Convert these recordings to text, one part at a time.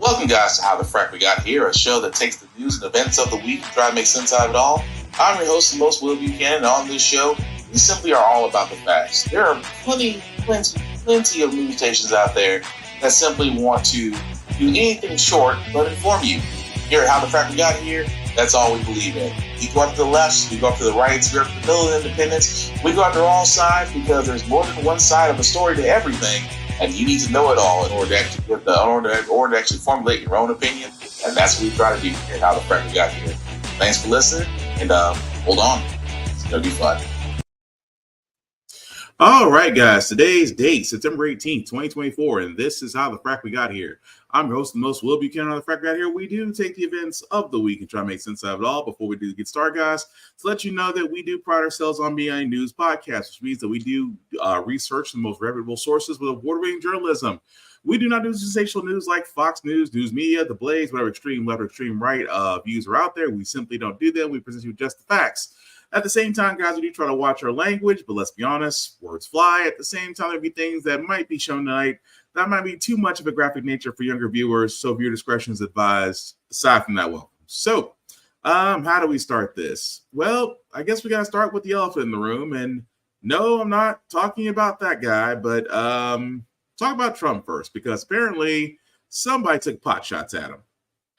Welcome, guys, to How the Frack We Got Here, a show that takes the news and events of the week and try to make sense out of it all. I'm your host, the most Will Buchanan, and on this show, we simply are all about the facts. There are plenty of news stations out there that simply want to do anything short but inform you. Here at How the Frack We Got Here, that's all we believe in. We go up to the left, we go up to the right, we go up to the middle of independence. We go after all sides because there's more than one side of a story to everything. And you need to know it all in order to actually formulate your own opinion. And that's what we try to do here at How the Frack We Got Here. Thanks for listening, and hold on. It's going to be fun. All right, guys. Today's date, September 18th, 2024, and this is How the Frack We Got Here. I'm your host, the most Will Buchanan on the Frack We Got Here. We do take the events of the week and try to make sense of it all. Before we do get started, guys, to let you know that we do pride ourselves on being a news podcast, which means that we do research the most reputable sources with award-winning journalism. We do not do sensational news like Fox News, News Media, The Blaze, whatever extreme left or extreme right views are out there. We simply don't do them. We present you with just the facts. At the same time, guys, we do try to watch our language, but let's be honest, words fly. At the same time, there'll be things that might be shown tonight that might be too much of a graphic nature for younger viewers, so viewer discretion is advised. Aside from that, welcome. So, how do we start this? Well, I guess we got to start with the elephant in the room, and no, I'm not talking about that guy, but talk about Trump first, because apparently somebody took pot shots at him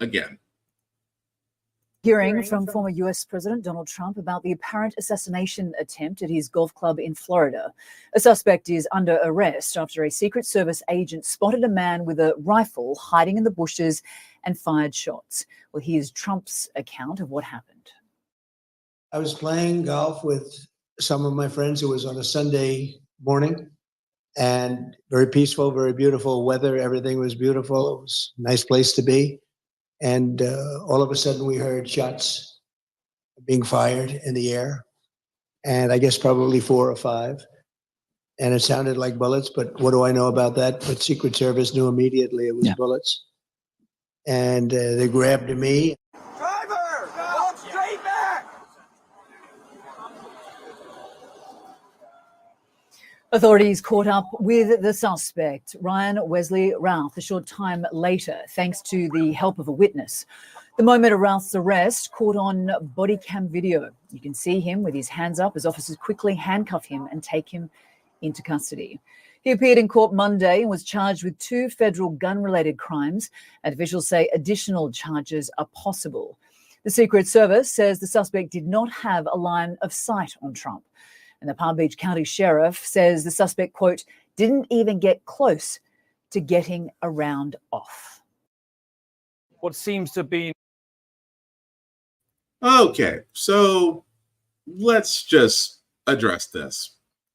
again. Hearing from former U.S. President Donald Trump about the apparent assassination attempt at his golf club in Florida. A suspect is under arrest after a Secret Service agent spotted a man with a rifle hiding in the bushes and fired shots. Well, here's Trump's account of what happened. I was playing golf with some of my friends. It was on a Sunday morning and very peaceful, very beautiful weather. Everything was beautiful. It was a nice place to be. And all of a sudden we heard shots being fired in the air, and I guess probably 4 or 5. And it sounded like bullets, but what do I know about that? But Secret Service knew immediately it was bullets. And they grabbed me. Driver, walk straight back! Authorities caught up with the suspect, Ryan Wesley Routh, a short time later, thanks to the help of a witness. The moment of Routh's arrest caught on body cam video. You can see him with his hands up as officers quickly handcuff him and take him into custody. He appeared in court Monday and was charged with 2 federal gun-related crimes, and officials say additional charges are possible. The Secret Service says the suspect did not have a line of sight on Trump. And the Palm Beach County Sheriff says the suspect, quote, didn't even get close to getting a round off. What seems to be... Okay, so let's just address this.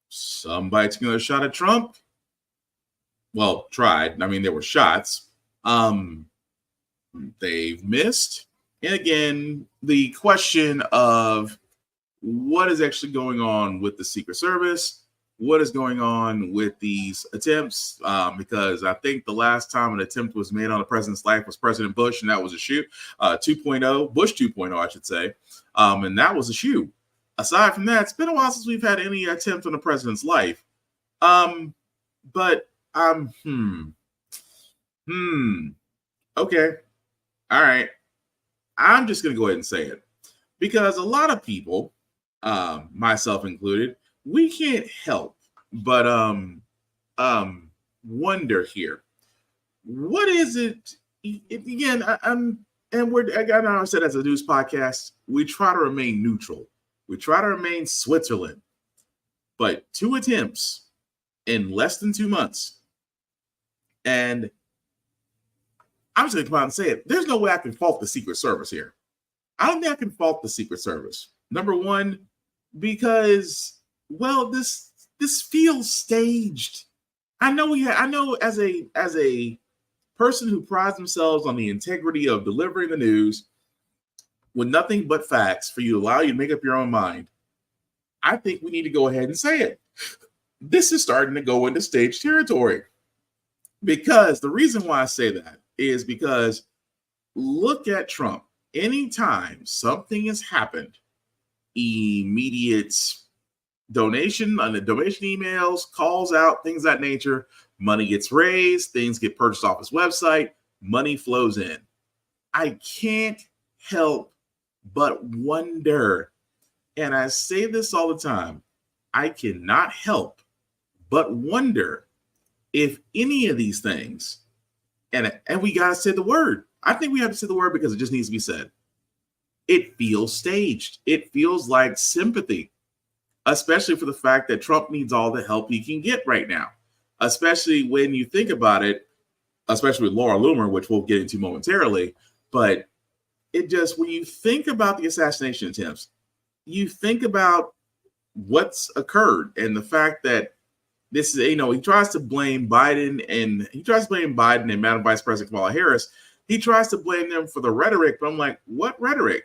Somebody took another shot at Trump. Well, tried. I mean, there were shots. They've missed. And again, the question of what is actually going on with the Secret Service? What is going on with these attempts? Because I think the last time an attempt was made on the president's life was President Bush, and that was a shoe. 2.0, Bush 2.0, I should say. And that was a shoe. Aside from that, it's been a while since we've had any attempt on the president's life. Okay. All right. I'm just going to go ahead and say it. Because a lot of people, myself included, we can't help but wonder here. What is it? Again, I know I said as a news podcast, we try to remain neutral. We try to remain Switzerland. But 2 attempts in less than 2 months. And I'm just going to come out and say it. There's no way I can fault the Secret Service here. I don't think I can fault the Secret Service. Number one, because, well, this feels staged. I know as a person who prides themselves on the integrity of delivering the news with nothing but facts for you to allow you to make up your own mind, I think we need to go ahead and say it. This is starting to go into stage territory. Because the reason why I say that is because look at Trump. Anytime something has happened, immediate donation on the donation emails, calls out, things of that nature, money gets raised, things get purchased off his website, money flows in. I can't help but wonder, and I say this all the time, I cannot help but wonder if any of these things, and we got to say the word. I think we have to say the word because it just needs to be said. It feels staged. It feels like sympathy, especially for the fact that Trump needs all the help he can get right now, especially when you think about it, especially with Laura Loomer, which we'll get into momentarily. But it just, when you think about the assassination attempts, you think about what's occurred and the fact that this is, he tries to blame Biden and Madam Vice President Kamala Harris. He tries to blame them for the rhetoric, but I'm like, what rhetoric?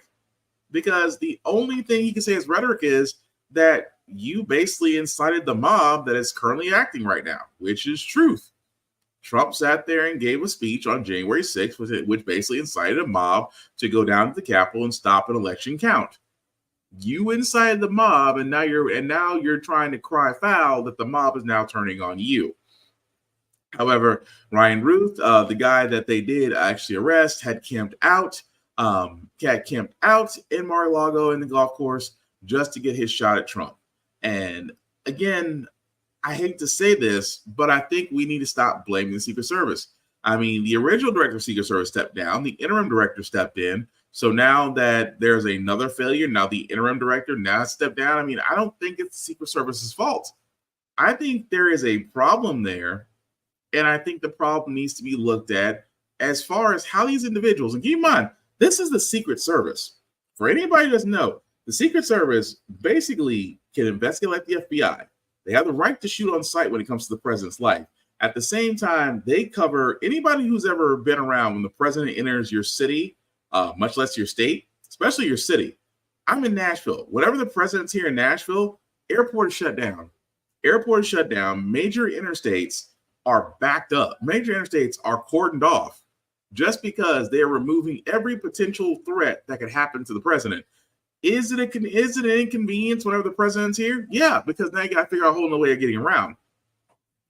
Because the only thing he can say is rhetoric is that you basically incited the mob that is currently acting right now, which is truth. Trump sat there and gave a speech on January 6th, which basically incited a mob to go down to the Capitol and stop an election count. You incited the mob, and now you're trying to cry foul that the mob is now turning on you. However, Ryan Ruth, the guy that they did actually arrest, had camped out in Mar-a-Lago in the golf course just to get his shot at Trump. And again, I hate to say this, but I think we need to stop blaming the Secret Service. I mean, the original director of Secret Service stepped down. The interim director stepped in. So now that there's another failure, now the interim director now stepped down. I mean, I don't think it's the Secret Service's fault. I think there is a problem there. And I think the problem needs to be looked at as far as how these individuals, and keep in mind, this is the Secret Service. For anybody who doesn't know, the Secret Service basically can investigate like the FBI. They have the right to shoot on sight when it comes to the president's life. At the same time, they cover anybody who's ever been around when the president enters your city, much less your state, especially your city. I'm in Nashville. Whenever the president's here in Nashville, airport is shut down. Airport is shut down. Major interstates are backed up. Major interstates are cordoned off just because they're removing every potential threat that could happen to the president. Is it an inconvenience whenever the president's here? Yeah, because now you got to figure out a whole new way of getting around.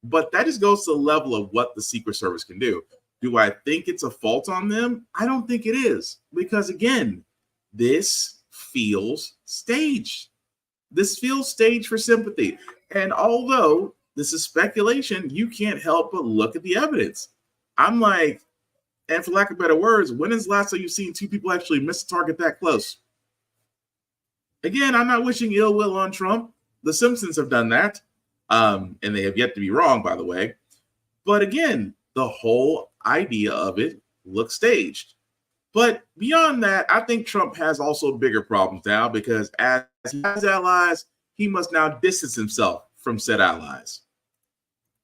But that just goes to the level of what the Secret Service can do. Do I think it's a fault on them? I don't think it is. Because again, this feels staged. This feels staged for sympathy. And although this is speculation, you can't help but look at the evidence. I'm like, and for lack of better words, when is the last time you've seen two people actually miss a target that close? Again, I'm not wishing ill will on Trump. The Simpsons have done that. And they have yet to be wrong, by the way. But again, the whole idea of it looks staged. But beyond that, I think Trump has also bigger problems now because as he has allies, he must now distance himself from said allies.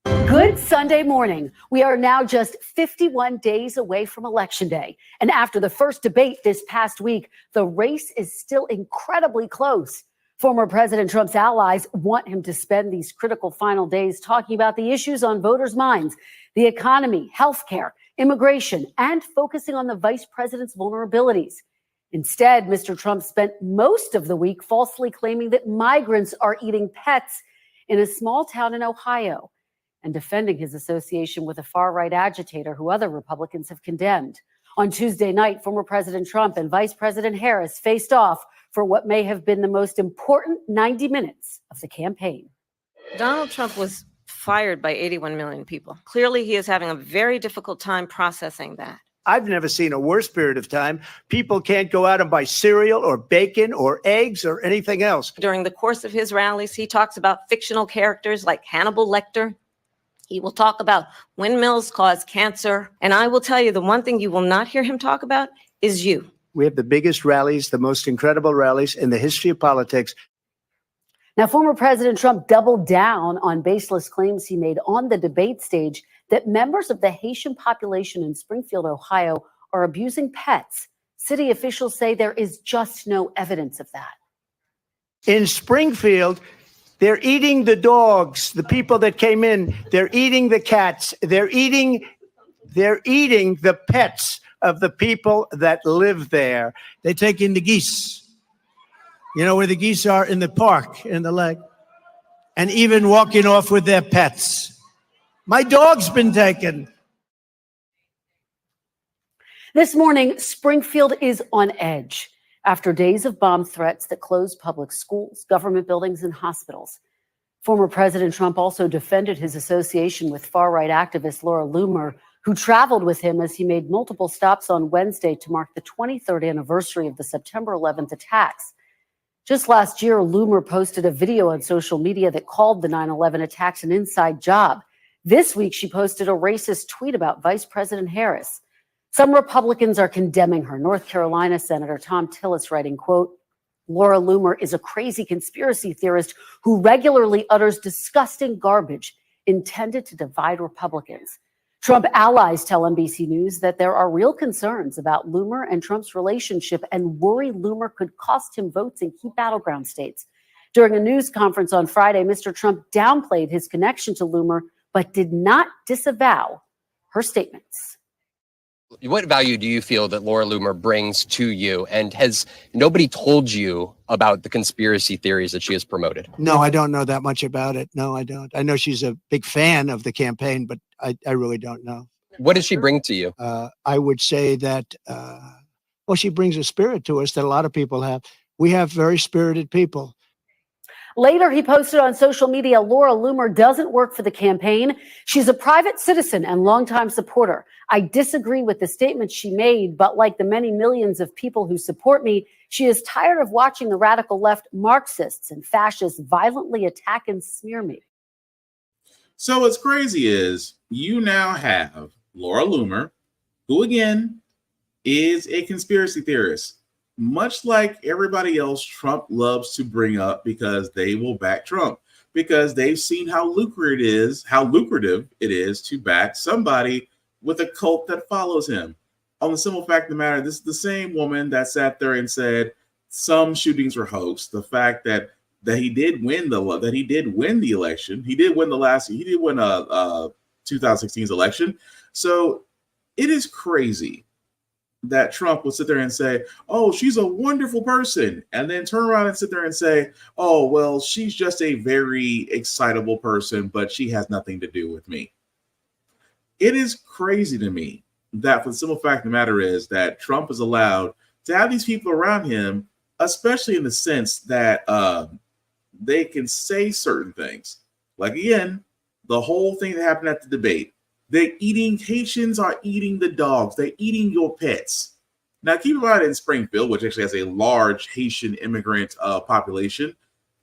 Good Sunday morning. We are now just 51 days away from Election Day. And after the first debate this past week, the race is still incredibly close. Former President Trump's allies want him to spend these critical final days talking about the issues on voters' minds, the economy, healthcare, immigration, and focusing on the vice president's vulnerabilities. Instead, Mr. Trump spent most of the week falsely claiming that migrants are eating pets in a small town in Ohio and defending his association with a far-right agitator who other Republicans have condemned. On Tuesday night, former President Trump and Vice President Harris faced off for what may have been the most important 90 minutes of the campaign. Donald Trump was fired by 81 million people. Clearly, he is having a very difficult time processing that. I've never seen a worse period of time. People can't go out and buy cereal or bacon or eggs or anything else. During the course of his rallies, he talks about fictional characters like Hannibal Lecter. He will talk about windmills cause cancer. And I will tell you, the one thing you will not hear him talk about is you. We have the biggest rallies, the most incredible rallies in the history of politics. Now, former President Trump doubled down on baseless claims he made on the debate stage that members of the Haitian population in Springfield, Ohio, are abusing pets. City officials say there is just no evidence of that. In Springfield, they're eating the dogs, the people that came in. They're eating the cats. They're eating the pets of the people that live there. They take in the geese. You know where the geese are? In the park, in the lake. And even walking off with their pets. My dog's been taken. This morning, Springfield is on edge after days of bomb threats that closed public schools, government buildings, and hospitals. Former President Trump also defended his association with far-right activist Laura Loomer, who traveled with him as he made multiple stops on Wednesday to mark the 23rd anniversary of the September 11th attacks. Just last year, Loomer posted a video on social media that called the 9/11 attacks an inside job. This week, she posted a racist tweet about Vice President Harris. Some Republicans are condemning her. North Carolina Senator Tom Tillis writing, quote, Laura Loomer is a crazy conspiracy theorist who regularly utters disgusting garbage intended to divide Republicans. Trump allies tell NBC News that there are real concerns about Loomer and Trump's relationship and worry Loomer could cost him votes in key battleground states. During a news conference on Friday, Mr. Trump downplayed his connection to Loomer, but did not disavow her statements. What value do you feel that Laura Loomer brings to you? And has nobody told you about the conspiracy theories that she has promoted? No, I don't know that much about it. No, I don't. I know she's a big fan of the campaign, but I really don't know. What does she bring to you? I would say that, well, she brings a spirit to us that a lot of people have. We have very spirited people. Later, he posted on social media, Laura Loomer doesn't work for the campaign. She's a private citizen and longtime supporter. I disagree with the statements she made, but like the many millions of people who support me, she is tired of watching the radical left Marxists and fascists violently attack and smear me. So what's crazy is you now have Laura Loomer, who again is a conspiracy theorist. Much like everybody else, Trump loves to bring up because they will back Trump, because they've seen how lucrative it is to back somebody with a cult that follows him. On the simple fact of the matter, this is the same woman that sat there and said some shootings were hoax. The fact that he did win the election, he did win 2016's election. So it is crazy that Trump will sit there and say, oh, she's a wonderful person, and then turn around and sit there and say, oh, well, she's just a very excitable person, but she has nothing to do with me. It is crazy to me that for the simple fact of the matter is that Trump is allowed to have these people around him, especially in the sense that they can say certain things. Like, again, the whole thing that happened at the debate. Haitians are eating the dogs. They're eating your pets. Now, keep in mind in Springfield, which actually has a large Haitian immigrant population,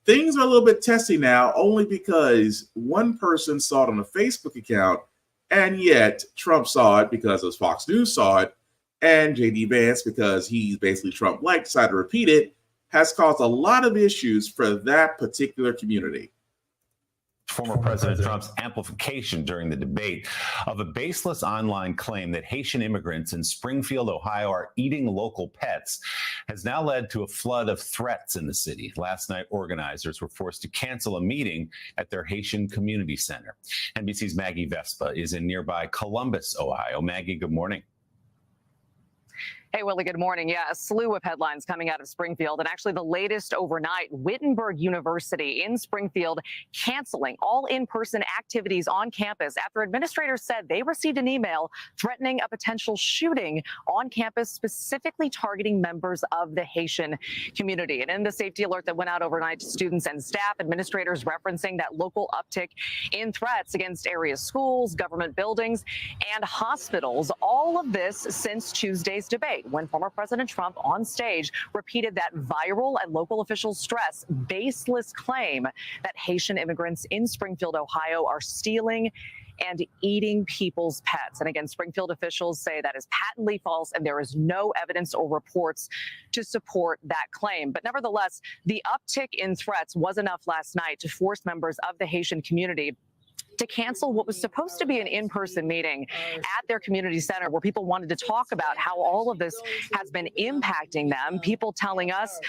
things are a little bit testy now, only because one person saw it on a Facebook account, and yet Trump saw it because of Fox News saw it, and J.D. Vance, because he's basically Trump-like, decided to repeat it, has caused a lot of issues for that particular community. Former President Trump's amplification during the debate of a baseless online claim that Haitian immigrants in Springfield, Ohio are eating local pets has now led to a flood of threats in the city. Last night, organizers were forced to cancel a meeting at their Haitian community center. NBC's Maggie Vespa is in nearby Columbus, Ohio. Maggie, good morning. Hey, Willie, good morning. Yeah, a slew of headlines coming out of Springfield. And actually the latest overnight, Wittenberg University in Springfield canceling all in-person activities on campus after administrators said they received an email threatening a potential shooting on campus, specifically targeting members of the Haitian community. And in the safety alert that went out overnight to students and staff, administrators referencing that local uptick in threats against area schools, government buildings, and hospitals. All of this since Tuesday's debate, when former President Trump on stage repeated that viral and local officials stress baseless claim that Haitian immigrants in Springfield, Ohio are stealing and eating people's pets. And again, Springfield officials say that is patently false and there is no evidence or reports to support that claim. But nevertheless, the uptick in threats was enough last night to force members of the Haitian community to cancel what was supposed to be an in-person meeting at their community center where people wanted to talk about how all of this has been impacting them. People telling us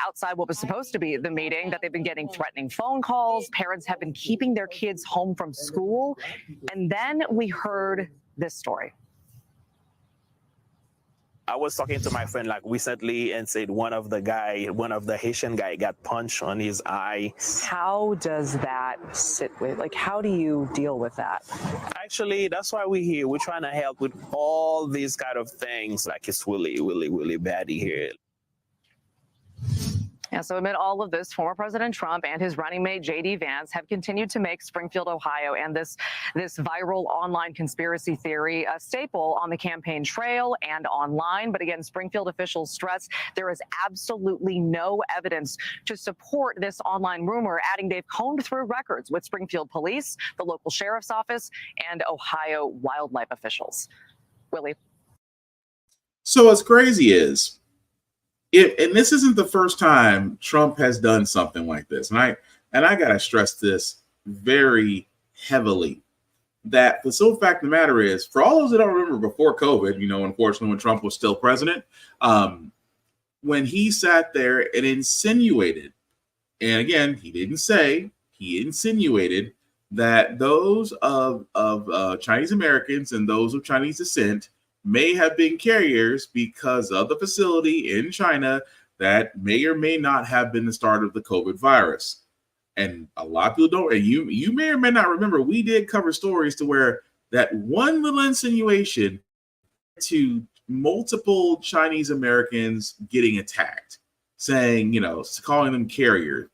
outside what was supposed to be the meeting that they've been getting threatening phone calls. Parents have been keeping their kids home from school. And then we heard this story. I was talking to my friend like recently and said one of the Haitian guy got punched on his eye. How does that sit with, like, how do you deal with that? Actually, that's why we're here. We're trying to help with all these kind of things. Like, it's really, really, really bad here. Yeah, so amid all of this, former President Trump and his running mate J.D. Vance have continued to make Springfield, Ohio, and this viral online conspiracy theory a staple on the campaign trail and online. But again, Springfield officials stress there is absolutely no evidence to support this online rumor, adding they've combed through records with Springfield police, the local sheriff's office, and Ohio wildlife officials. Willie. So what's crazy is, and this isn't the first time Trump has done something like this, and I gotta stress this very heavily, that the sole fact of the matter is, for all those that don't remember before COVID, unfortunately when Trump was still president, when he sat there and insinuated, and again, he didn't say, he insinuated that those of Chinese Americans and those of Chinese descent may have been carriers because of the facility in China that may or may not have been the start of the COVID virus. And a lot of people don't, and you may or may not remember, we did cover stories to where that one little insinuation to multiple Chinese Americans getting attacked, saying, calling them carriers,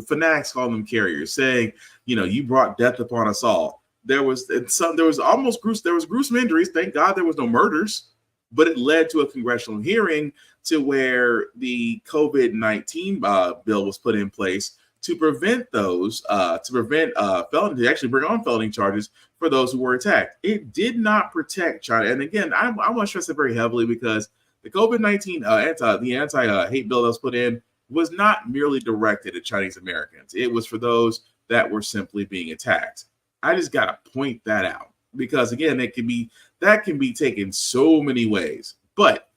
fanatics calling them carriers, saying, you brought death upon us all. There was gruesome injuries. Thank God there was no murders, but it led to a congressional hearing to where the COVID-19 bill was put in place to prevent felony, to actually bring on felony charges for those who were attacked. It did not protect China. And again, I want to stress it very heavily because the COVID-19 anti-hate bill that was put in was not merely directed at Chinese Americans. It was for those that were simply being attacked. I just got to point that out because, again, that can be taken so many ways. But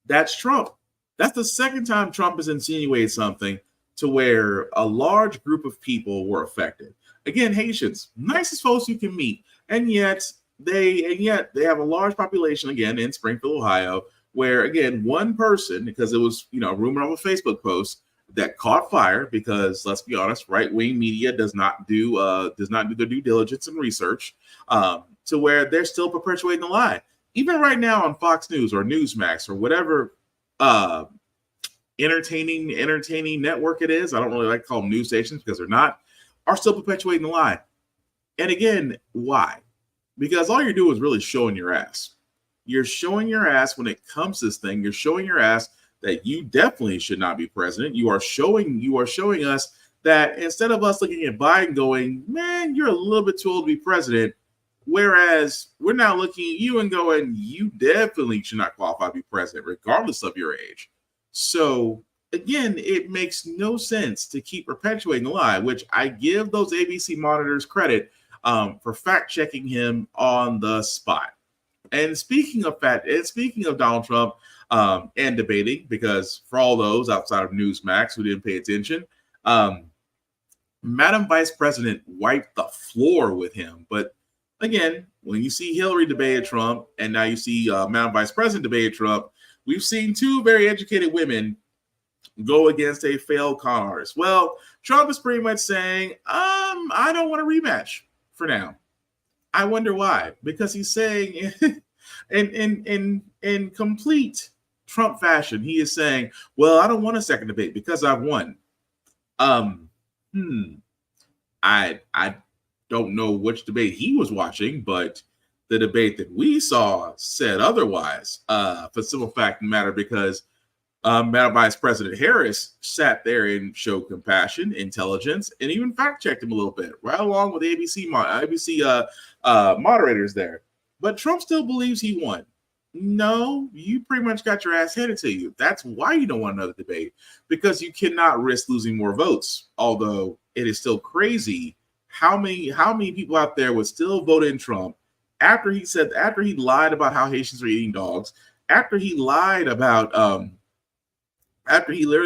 that's Trump. That's the second time Trump has insinuated something to where a large group of people were affected. Again, Haitians, nicest folks you can meet, and yet they have a large population again in Springfield, Ohio, where again one person, because it was a rumor of a Facebook post that caught fire, because let's be honest, right-wing media does not do their due diligence and research, to where they're still perpetuating the lie. Even right now on Fox News or Newsmax or whatever entertaining network it is, I don't really like to call them news stations because they're not, are still perpetuating the lie. And again, why? Because all you're doing is really showing your ass. You're showing your ass when it comes to this thing. You're showing your ass that you definitely should not be president. You are showing us that instead of us looking at Biden going, man, you're a little bit too old to be president, whereas we're now looking at you and going, you definitely should not qualify to be president, regardless of your age. So again, it makes no sense to keep perpetuating the lie, which I give those ABC monitors credit for fact checking him on the spot. And speaking of Donald Trump and debating, because for all those outside of Newsmax who didn't pay attention, Madam Vice President wiped the floor with him. But again, when you see Hillary debate Trump and now you see Madam Vice President debate Trump, we've seen two very educated women go against a failed con artist. Well, Trump is pretty much saying, I don't want a rematch for now. I wonder why. Because he's saying in complete Trump fashion, he is saying, well, I don't want a second debate because I've won. I don't know which debate he was watching, but the debate that we saw said otherwise, for simple fact of the matter, because Madam Vice President Harris sat there and showed compassion, intelligence, and even fact-checked him a little bit, right along with ABC moderators there. But Trump still believes he won. No, you pretty much got your ass handed to you. That's why you don't want another debate, because you cannot risk losing more votes. Although it is still crazy how many people out there would still vote in Trump after he lied about how Haitians are eating dogs, after he literally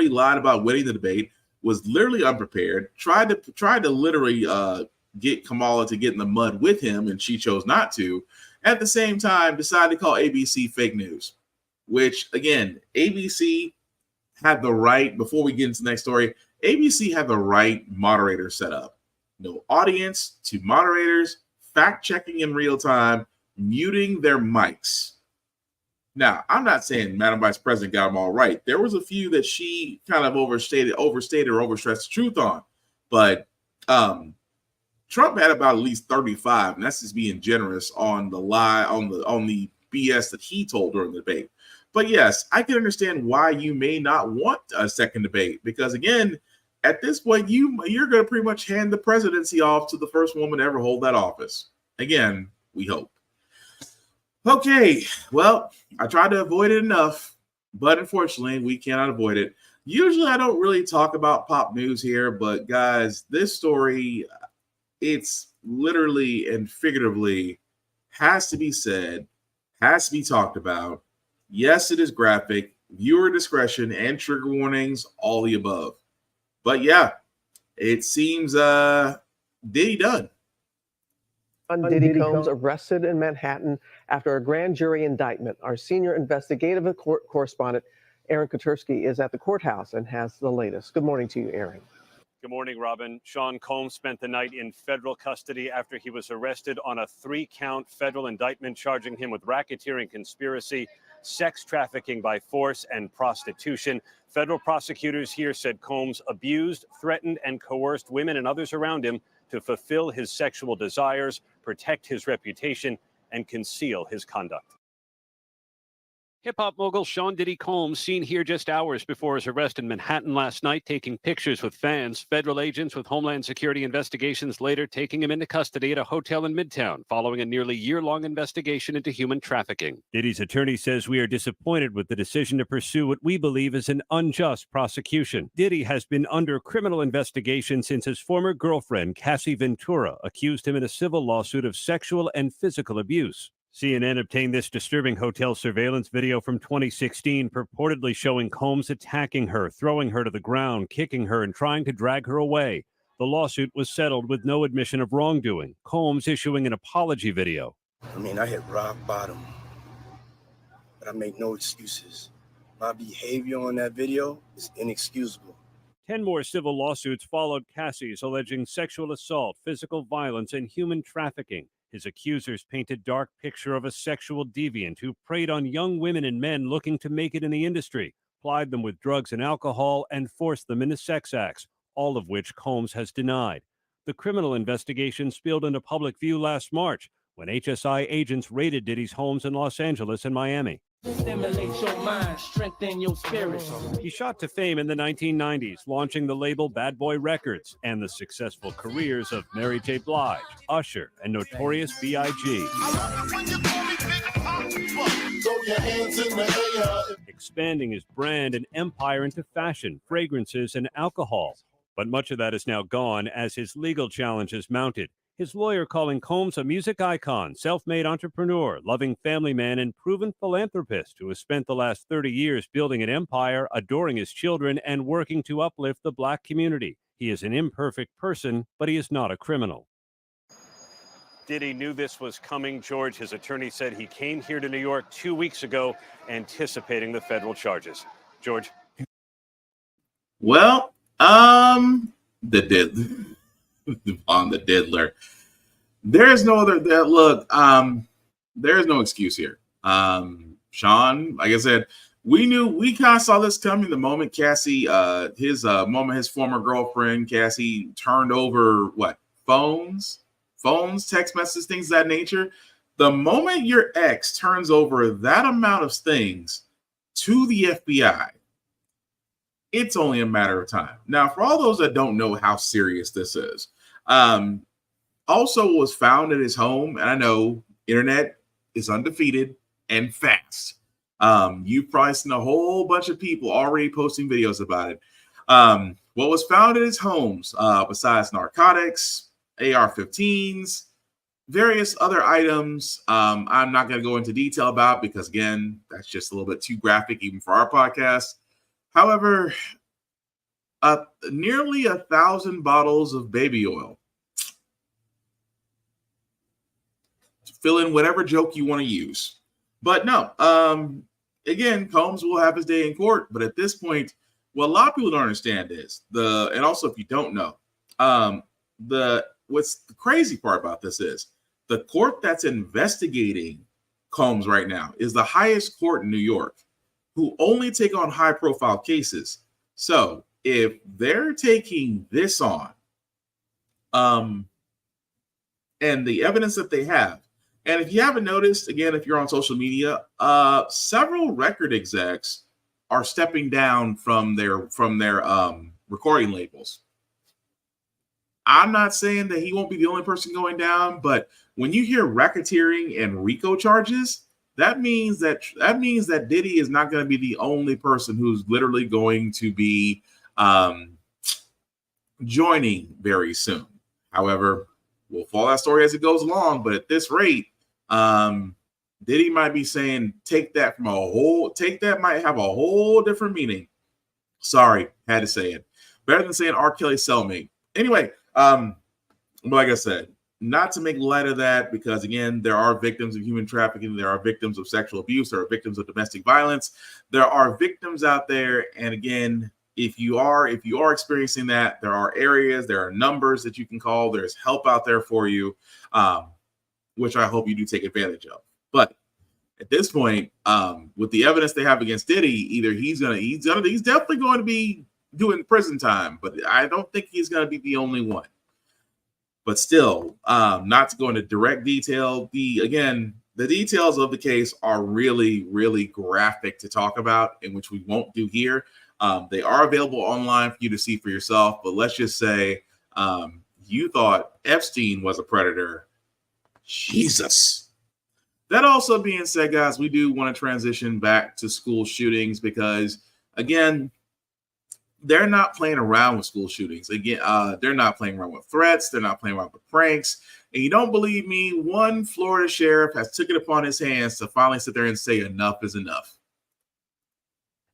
lied about winning the debate, was literally unprepared, tried to literally get Kamala to get in the mud with him, and she chose not to. At the same time, decided to call ABC fake news. which again, ABC had the right, before we get into the next story, ABC had the right moderator set up. No audience, two moderators, fact checking in real time, muting their mics. Now, I'm not saying Madam Vice President got them all right. There was a few that she kind of overstated or overstressed the truth on. But Trump had about at least 35, and that's just being generous on the lie, on the BS that he told during the debate. But yes, I can understand why you may not want a second debate, because again, at this point, you're going to pretty much hand the presidency off to the first woman to ever hold that office. Again, we hope. Okay, well, I tried to avoid it enough, but unfortunately, we cannot avoid it. Usually, I don't really talk about pop news here, but guys, this story, it's literally and figuratively has to be said, has to be talked about. Yes, it is graphic, viewer discretion and trigger warnings, all the above. But yeah, it seems Diddy done. Diddy Combs arrested in Manhattan after a grand jury indictment. Our senior investigative correspondent, Aaron Kotursky, is at the courthouse and has the latest. Good morning to you, Aaron. Good morning, Robin. Sean Combs spent the night in federal custody after he was arrested on a 3-count federal indictment charging him with racketeering conspiracy, sex trafficking by force, and prostitution. Federal prosecutors here said Combs abused, threatened, and coerced women and others around him to fulfill his sexual desires, protect his reputation, and conceal his conduct. Hip-hop mogul Sean Diddy Combs seen here just hours before his arrest in Manhattan last night, taking pictures with fans. Federal agents with Homeland Security investigations later taking him into custody at a hotel in Midtown following a nearly year-long investigation into human trafficking. Diddy's attorney says we are disappointed with the decision to pursue what we believe is an unjust prosecution. Diddy has been under criminal investigation since his former girlfriend, Cassie Ventura, accused him in a civil lawsuit of sexual and physical abuse. CNN obtained this disturbing hotel surveillance video from 2016, purportedly showing Combs attacking her, throwing her to the ground, kicking her, and trying to drag her away. The lawsuit was settled with no admission of wrongdoing, Combs issuing an apology video. I mean, I hit rock bottom, but I make no excuses. My behavior on that video is inexcusable. 10 more civil lawsuits followed Cassie's, alleging sexual assault, physical violence, and human trafficking. His accusers paint a dark picture of a sexual deviant who preyed on young women and men looking to make it in the industry, plied them with drugs and alcohol, and forced them into sex acts, all of which Combs has denied. The criminal investigation spilled into public view last March when HSI agents raided Diddy's homes in Los Angeles and Miami. Stimulate your mind, strengthen your spirit. He shot to fame in the 1990s, launching the label Bad Boy Records and the successful careers of Mary J. Blige, Usher, and Notorious B.I.G. Expanding his brand and empire into fashion, fragrances, and alcohol. But much of that is now gone as his legal challenges mounted. His lawyer calling Combs a music icon, self-made entrepreneur, loving family man, and proven philanthropist who has spent the last 30 years building an empire, adoring his children, and working to uplift the Black community. He is an imperfect person, but he is not a criminal. Diddy knew this was coming, George. His attorney said he came here to New York 2 weeks ago, anticipating the federal charges. George? Well, on the diddler. There is no other look. There is no excuse here. Sean, like I said, we kind of saw this coming the moment Cassie, his former girlfriend Cassie turned over phones, text messages, things of that nature. The moment your ex turns over that amount of things to the FBI, it's only a matter of time. Now, for all those that don't know how serious this is, also was found at his home, and I know internet is undefeated and fast. You've probably seen a whole bunch of people already posting videos about it. What was found at his homes, besides narcotics, AR-15s, various other items, I'm not going to go into detail about because, again, that's just a little bit too graphic even for our podcast. However, nearly 1,000 bottles of baby oil. Fill in whatever joke you want to use. But no, again, Combs will have his day in court, but at this point, what a lot of people don't understand is and also if you don't know, what's the crazy part about this is the court that's investigating Combs right now is the highest court in New York, who only take on high profile cases. So if they're taking this on, and the evidence that they have, and if you haven't noticed, again, if you're on social media, several record execs are stepping down from their recording labels. I'm not saying that he won't be the only person going down, but when you hear racketeering and RICO charges, that means that Diddy is not going to be the only person who's literally going to be joining very soon. However, we'll follow that story as it goes along. But at this rate, Diddy might be saying take that might have a whole different meaning. Sorry, had to say it. Better than saying R. Kelly cellmate. Anyway, like I said, not to make light of that, because again, there are victims of human trafficking, there are victims of sexual abuse, there are victims of domestic violence, there are victims out there. And again, if you are experiencing that, there are areas, there are numbers that you can call, there's help out there for you, which I hope you do take advantage of. But at this point, with the evidence they have against Diddy, either he's definitely going to be doing prison time, but I don't think he's going to be the only one. But still, not to go into direct detail, the details of the case are really, really graphic to talk about, in which we won't do here. They are available online for you to see for yourself, but let's just say you thought Epstein was a predator. Jesus. That also being said, guys, we do want to transition back to school shootings because, again, they're not playing around with school shootings. Again, they're not playing around with threats. They're not playing around with pranks. And you don't believe me, one Florida sheriff has took it upon his hands to finally sit there and say enough is enough.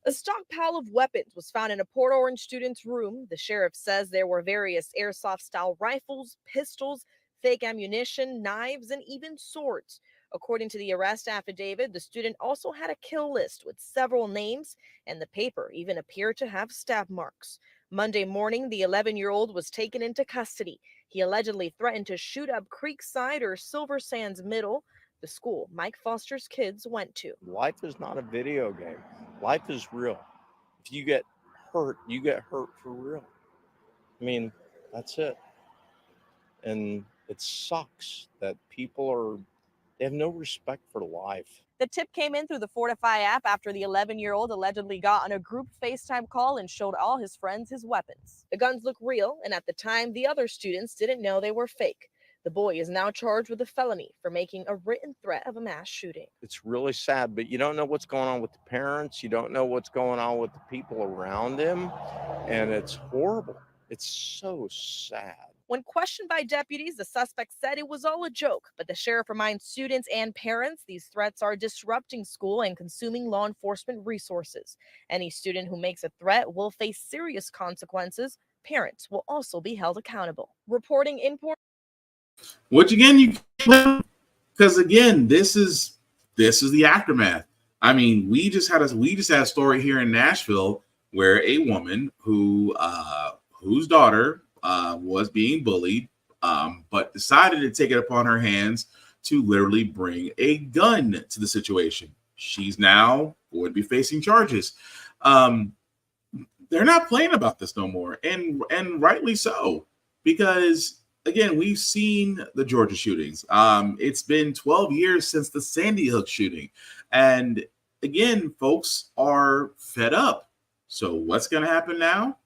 A stockpile of weapons was found in a Port Orange student's room. The sheriff says there were various airsoft-style rifles, pistols, fake ammunition, knives, and even swords. According to the arrest affidavit, the student also had a kill list with several names, and the paper even appeared to have stab marks. Monday morning, the 11-year-old was taken into custody. He allegedly threatened to shoot up Creekside or Silver Sands Middle, the school Mike Foster's kids went to. Life is not a video game. Life is real. If you get hurt, you get hurt for real. I mean, that's it. And it sucks that they have no respect for life. The tip came in through the Fortify app after the 11-year-old allegedly got on a group FaceTime call and showed all his friends his weapons. The guns look real, and at the time, the other students didn't know they were fake. The boy is now charged with a felony for making a written threat of a mass shooting. It's really sad, but you don't know what's going on with the parents. You don't know what's going on with the people around him, and it's horrible. It's so sad. When questioned by deputies, the suspect said it was all a joke, but the sheriff reminds students and parents these threats are disrupting school and consuming law enforcement resources. Any student who makes a threat will face serious consequences. Parents will also be held accountable. Reporting in Port. Which again, because again, this is the aftermath. I mean, we just had a story here in Nashville where a woman whose daughter was being bullied, but decided to take it upon her hands to literally bring a gun to the situation. She's now going to be facing charges. They're not playing about this no more, and rightly so, because again, we've seen the Georgia shootings. It's been 12 years since the Sandy Hook shooting, and again, folks are fed up. So what's going to happen now?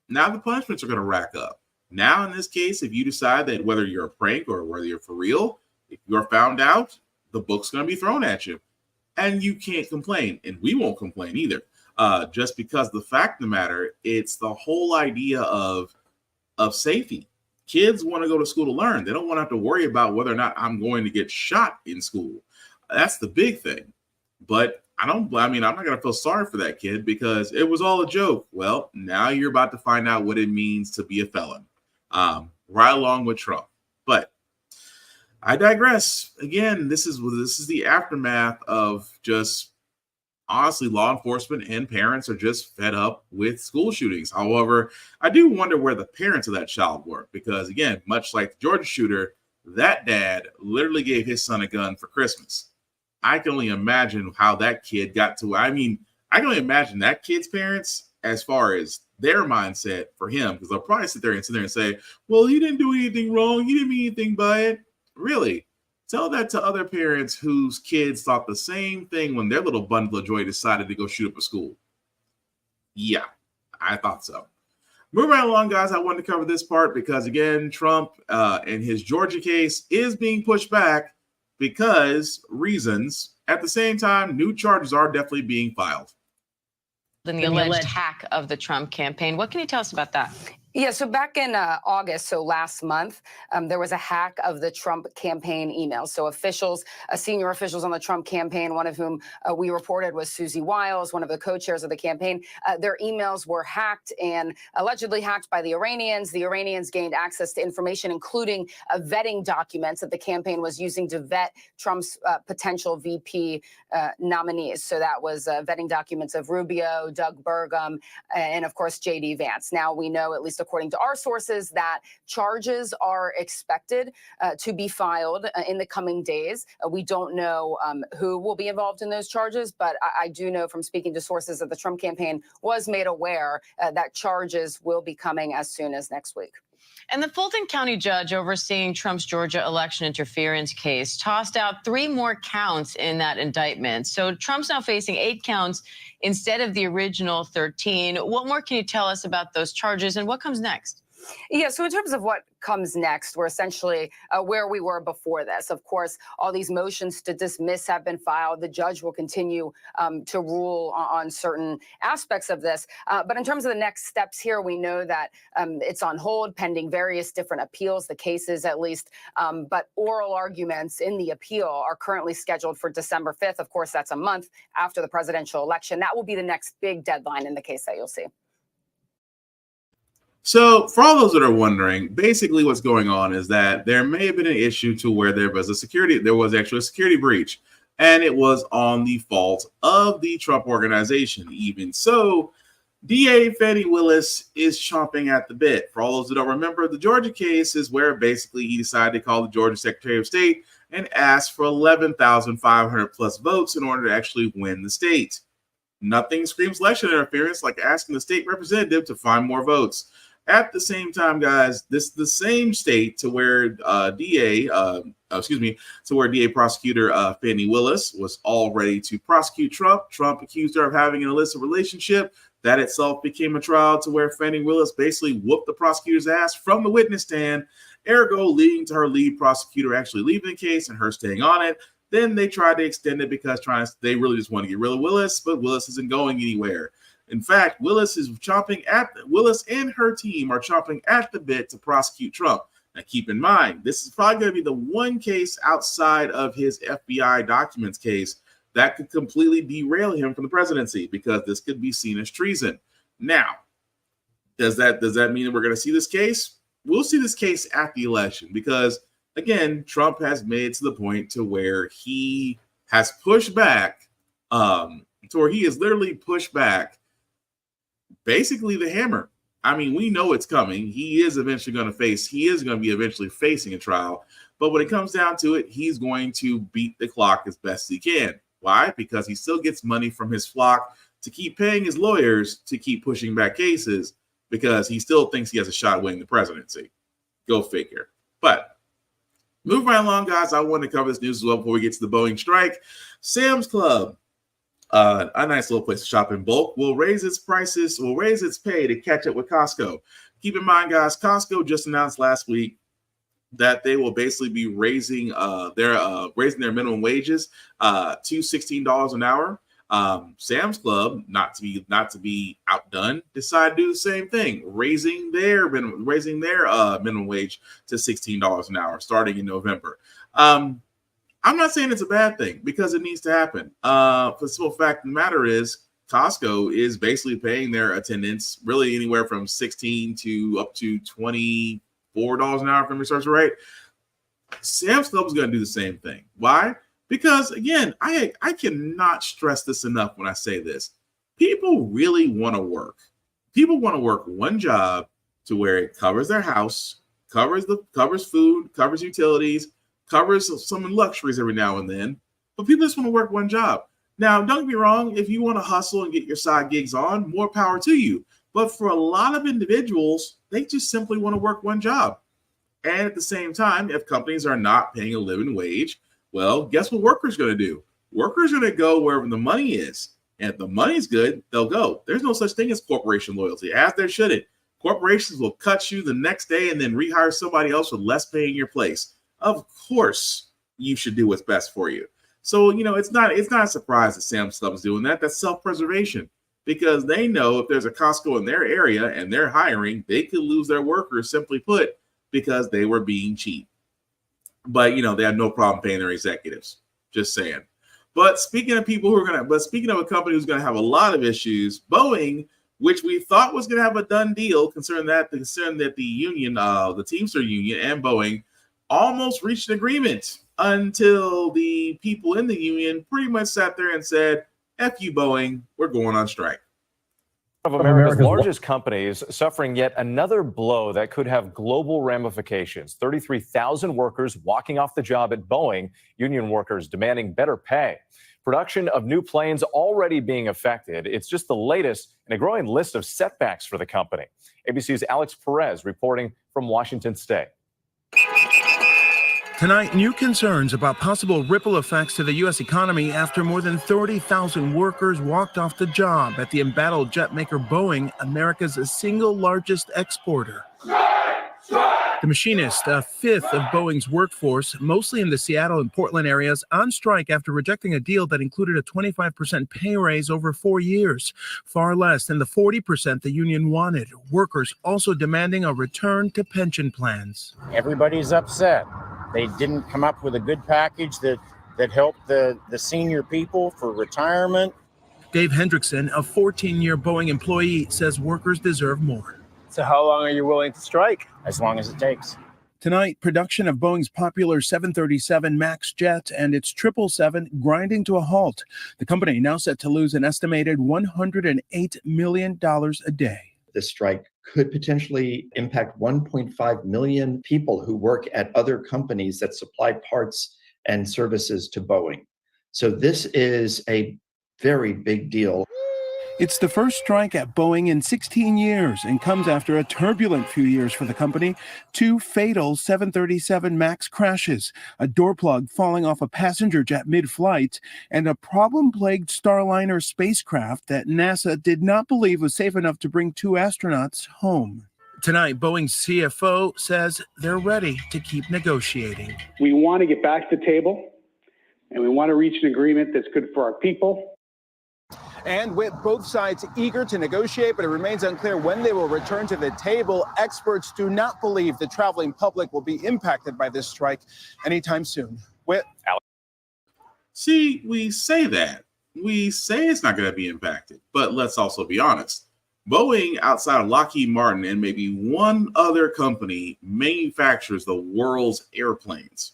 Now the punishments are going to rack up. Now, in this case, if you decide that whether you're a prank or whether you're for real, if you're found out, the book's going to be thrown at you. And you can't complain. And we won't complain either. Just because the fact of the matter, it's the whole idea of safety. Kids want to go to school to learn. They don't want to have to worry about whether or not I'm going to get shot in school. That's the big thing. But I'm not going to feel sorry for that kid because it was all a joke. Well, now you're about to find out what it means to be a felon. Right along with Trump. But I digress. Again, this is the aftermath of just honestly, law enforcement and parents are just fed up with school shootings. However, I do wonder where the parents of that child were, because again, much like the Georgia shooter, that dad literally gave his son a gun for Christmas. I can only imagine how that kid got to. I mean, I can only imagine that kid's parents as far as their mindset for him, because they'll probably sit there and say, well, he didn't do anything wrong. He didn't mean anything by it. Really? Tell that to other parents whose kids thought the same thing when their little bundle of joy decided to go shoot up a school. Yeah, I thought so. Moving right along, guys, I wanted to cover this part because, again, Trump and his Georgia case is being pushed back because reasons. At the same time, new charges are definitely being filed. In the alleged hack of the Trump campaign. What can you tell us about that? Yeah, so back in August, so last month, there was a hack of the Trump campaign emails. So officials, senior officials on the Trump campaign, one of whom we reported was Susie Wiles, one of the co-chairs of the campaign, their emails were hacked and allegedly hacked by the Iranians. The Iranians gained access to information, including vetting documents that the campaign was using to vet Trump's potential VP nominees. So that was vetting documents of Rubio, Doug Burgum, and of course, J.D. Vance. Now we know, at least according to our sources, that charges are expected to be filed in the coming days. We don't know who will be involved in those charges, but I do know from speaking to sources that the Trump campaign was made aware that charges will be coming as soon as next week. And the Fulton County judge overseeing Trump's Georgia election interference case tossed out 3 more counts in that indictment. So Trump's now facing 8 counts instead of the original 13. What more can you tell us about those charges and what comes next? Yeah, so in terms of what comes next, we're essentially where we were before this. Of course, all these motions to dismiss have been filed. The judge will continue to rule on certain aspects of this. But in terms of the next steps here, we know that it's on hold pending various different appeals, the cases at least. But oral arguments in the appeal are currently scheduled for December 5th. Of course, that's a month after the presidential election. That will be the next big deadline in the case that you'll see. So for all those that are wondering, basically what's going on is that there may have been an issue to where there was actually a security breach, and it was on the fault of the Trump organization. Even so, DA Fani Willis is chomping at the bit. For all those that don't remember, the Georgia case is where basically he decided to call the Georgia Secretary of State and ask for 11,500 plus votes in order to actually win the state. Nothing screams election interference like asking the state representative to find more votes. At the same time, guys, this is the same state to where DA prosecutor Fani Willis was all ready to prosecute Trump. Trump accused her of having an illicit relationship. That itself became a trial to where Fani Willis basically whooped the prosecutor's ass from the witness stand, ergo leading to her lead prosecutor actually leaving the case and her staying on it. Then they tried to extend it because they really just want to get rid of Willis, but Willis isn't going anywhere. In fact, Willis and her team are chomping at the bit to prosecute Trump. Now, keep in mind, this is probably going to be the one case outside of his FBI documents case that could completely derail him from the presidency, because this could be seen as treason. Now, does that mean that we're going to see this case? We'll see this case at the election, because again, Trump has made to the point to where he has pushed back, to where he has literally pushed back basically the hammer. I mean, we know it's coming. He is going to be eventually facing a trial. But when it comes down to it, he's going to beat the clock as best he can. Why? Because he still gets money from his flock to keep paying his lawyers to keep pushing back cases, because he still thinks he has a shot at winning the presidency. Go figure. But moving right along, guys, I want to cover this news as well before we get to the Boeing strike. Sam's Club, a nice little place to shop in bulk, will raise its pay to catch up with Costco. Keep in mind, guys, Costco just announced last week that they will basically be raising their minimum wages to $16 an hour. Sam's Club, not to be outdone, decided to do the same thing, raising their minimum wage to $16 an hour starting in November. I'm not saying it's a bad thing, because it needs to happen. For the simple fact of the matter is, Costco is basically paying their attendants really anywhere from $16 to up to $24 an hour, if memory serves right. Sam's Club is going to do the same thing. Why? Because again, I cannot stress this enough when I say this. People really want to work. People want to work one job to where it covers their house, covers food, covers utilities, covers some luxuries every now and then. But people just want to work one job. Now, don't get me wrong, if you want to hustle and get your side gigs on, more power to you. But for a lot of individuals, they just simply want to work one job. And at the same time, if companies are not paying a living wage, well, guess what workers are going to do? Workers are going to go wherever the money is. And if the money's good, they'll go. There's no such thing as corporation loyalty, as there shouldn't. Corporations will cut you the next day and then rehire somebody else with less pay in your place. Of course, you should do what's best for you. So, it's not a surprise that Sam's Club is doing that. That's self-preservation, because they know if there's a Costco in their area and they're hiring, they could lose their workers, simply put, because they were being cheap. But, they have no problem paying their executives. Just saying. But speaking of speaking of a company who's going to have a lot of issues, Boeing, which we thought was going to have a done deal, concerning that the union, the Teamster union and Boeing almost reached an agreement until the people in the union pretty much sat there and said, F you, Boeing, we're going on strike. One of America's largest companies suffering yet another blow that could have global ramifications. 33,000 workers walking off the job at Boeing, union workers demanding better pay. Production of new planes already being affected. It's just the latest in a growing list of setbacks for the company. ABC's Alex Perez reporting from Washington State. Tonight, new concerns about possible ripple effects to the U.S. economy after more than 30,000 workers walked off the job at the embattled jet maker Boeing, America's single largest exporter. The machinists, a fifth of Boeing's workforce, mostly in the Seattle and Portland areas, on strike after rejecting a deal that included a 25% pay raise over 4 years, far less than the 40% the union wanted. Workers also demanding a return to pension plans. Everybody's upset. They didn't come up with a good package that helped the senior people for retirement. Dave Hendrickson, a 14-year Boeing employee, says workers deserve more. So how long are you willing to strike? As long as it takes. Tonight, production of Boeing's popular 737 MAX jet and its 777 grinding to a halt. The company now set to lose an estimated $108 million a day. This strike could potentially impact 1.5 million people who work at other companies that supply parts and services to Boeing. So this is a very big deal. It's the first strike at Boeing in 16 years and comes after a turbulent few years for the company. 2 fatal 737 MAX crashes, a door plug falling off a passenger jet mid-flight, and a problem-plagued Starliner spacecraft that NASA did not believe was safe enough to bring 2 astronauts home. Tonight, Boeing's CFO says they're ready to keep negotiating. We want to get back to the table, and we want to reach an agreement that's good for our people. And with both sides eager to negotiate, but it remains unclear when they will return to the table. Experts do not believe the traveling public will be impacted by this strike anytime soon. See, we say that. We say it's not going to be impacted, but let's also be honest. Boeing, outside of Lockheed Martin and maybe one other company, manufactures the world's airplanes.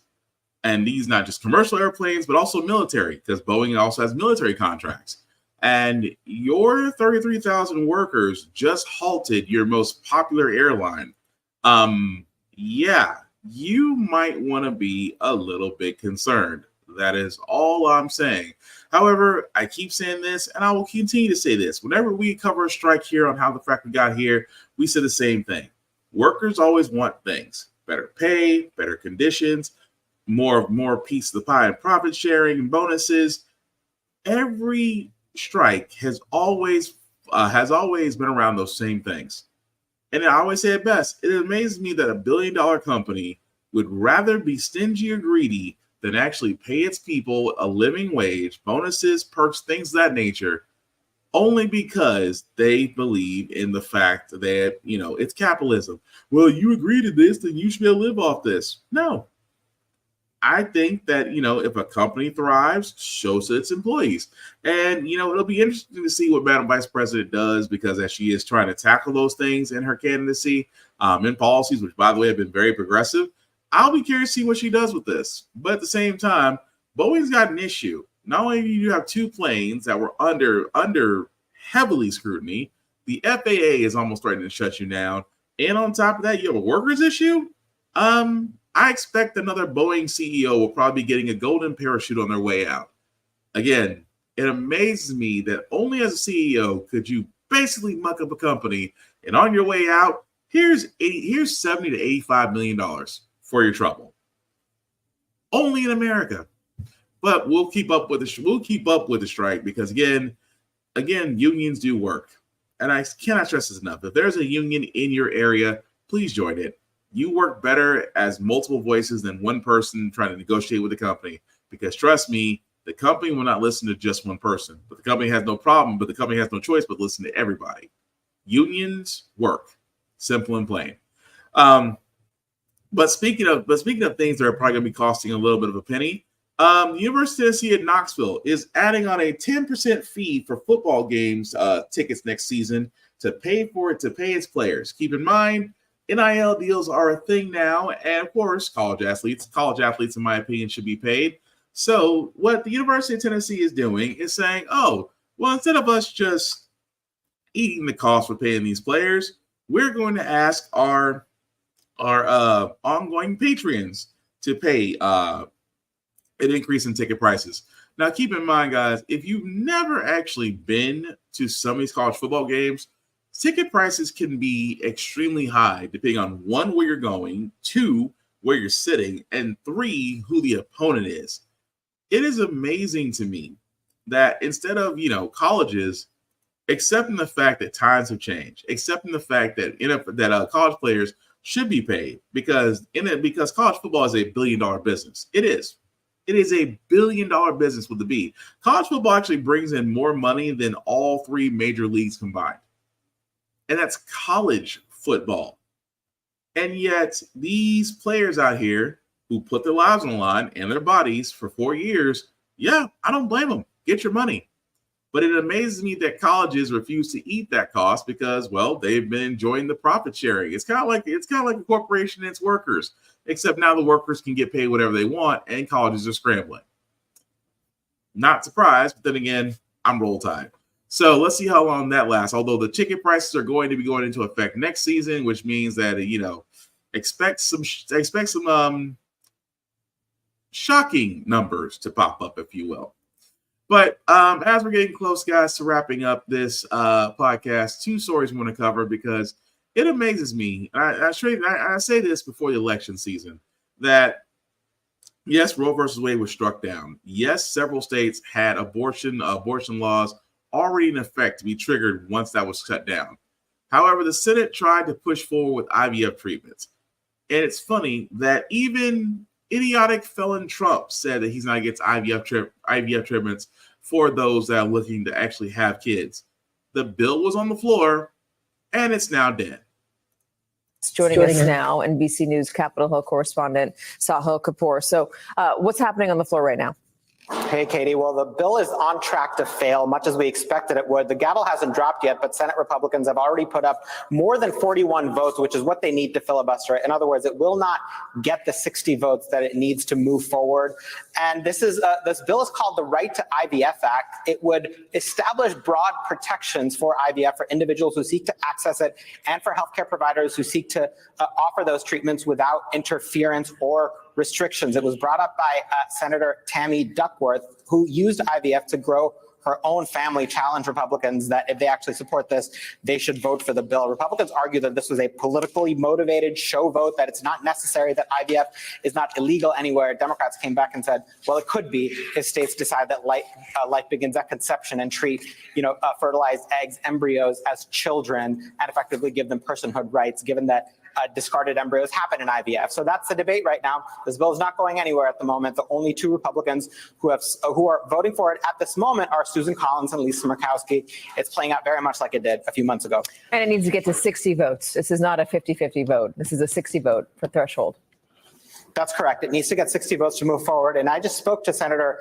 And these not just commercial airplanes, but also military, because Boeing also has military contracts. And your 33,000 workers just halted your most popular airline. Yeah, you might want to be a little bit concerned. That is all I'm saying. However, I keep saying this, and I will continue to say this. Whenever we cover a strike here on How the Frack We Got Here, we say the same thing. Workers always want things. Better pay, better conditions, more piece of the pie and profit sharing and bonuses. Every strike has always been around those same things. And I always say it best. It amazes me that $1 billion company would rather be stingy or greedy than actually pay its people a living wage, bonuses, perks, things of that nature, only because they believe in the fact that, it's capitalism. Well, you agree to this, then you should be able to live off this. No. I think that, if a company thrives, shows its employees. And, it'll be interesting to see what Madam Vice President does, because as she is trying to tackle those things in her candidacy, in policies, which, by the way, have been very progressive, I'll be curious to see what she does with this. But at the same time, Boeing's got an issue. Not only do you have two planes that were under heavily scrutiny, the FAA is almost threatening to shut you down. And on top of that, you have a workers issue. I expect another Boeing CEO will probably be getting a golden parachute on their way out. Again, it amazes me that only as a CEO could you basically muck up a company, and on your way out, here's $70 to $85 million for your trouble. Only in America. But we'll keep up with the strike because again, unions do work. And I cannot stress this enough. If there's a union in your area, please join it. You work better as multiple voices than one person trying to negotiate with the company. Because trust me, the company will not listen to just one person. But the company has no problem, but the company has no choice but listen to everybody. Unions work. Simple and plain. But speaking of things that are probably going to be costing a little bit of a penny, the University of Tennessee at Knoxville is adding on a 10% fee for football games tickets next season to pay its players. Keep in mind, NIL deals are a thing now, and of course, college athletes, in my opinion, should be paid. So what the University of Tennessee is doing is saying, oh, well, instead of us just eating the cost for paying these players, we're going to ask our ongoing patrons to pay an increase in ticket prices. Now, keep in mind, guys, if you've never actually been to some of these college football games, ticket prices can be extremely high, depending on 1, where you're going, 2, where you're sitting, and 3, who the opponent is. It is amazing to me that instead of, colleges accepting the fact that times have changed, accepting the fact that college players should be paid because college football is $1 billion business. It is. It is $1 billion business with the B. College football actually brings in more money than all 3 major leagues combined. And that's college football. And yet these players out here who put their lives on the line and their bodies for 4 years, yeah, I don't blame them. Get your money. But it amazes me that colleges refuse to eat that cost because, well, they've been enjoying the profit sharing. It's kind of like a corporation and its workers, except now the workers can get paid whatever they want and colleges are scrambling. Not surprised, but then again, I'm Roll Tide. So let's see how long that lasts. Although the ticket prices are going to be going into effect next season, which means that expect some shocking numbers to pop up, if you will. But as we're getting close, guys, to wrapping up this podcast, 2 stories we want to cover because it amazes me. I say this before the election season that, yes, Roe versus Wade was struck down. Yes, several states had abortion laws already in effect to be triggered once that was shut down. However, the Senate tried to push forward with IVF treatments. And it's funny that even idiotic felon Trump said that he's not against IVF treatments for those that are looking to actually have kids. The bill was on the floor, and it's now dead. Joining us now, NBC News Capitol Hill correspondent Sahil Kapoor. So what's happening on the floor right now? Hey, Katie. Well, the bill is on track to fail, much as we expected it would. The gavel hasn't dropped yet, but Senate Republicans have already put up more than 41 votes, which is what they need to filibuster it. In other words, it will not get the 60 votes that it needs to move forward. And this bill is called the Right to IVF Act. It would establish broad protections for IVF for individuals who seek to access it and for healthcare providers who seek to offer those treatments without interference or restrictions. It was brought up by Senator Tammy Duckworth, who used IVF to grow her own family, challenged Republicans that if they actually support this, they should vote for the bill. Republicans argue that this was a politically motivated show vote, that it's not necessary, that IVF is not illegal anywhere. Democrats came back and said, well, it could be if states decide that life begins at conception and treat, fertilized eggs, embryos as children and effectively give them personhood rights, given that discarded embryos happen in IVF. So that's the debate right now. This bill is not going anywhere at the moment. The only 2 Republicans who are voting for it at this moment are Susan Collins and Lisa Murkowski. It's playing out very much like it did a few months ago. And it needs to get to 60 votes. This is not a 50-50 vote. This is a 60 vote for threshold. That's correct. It needs to get 60 votes to move forward. And I just spoke to Senator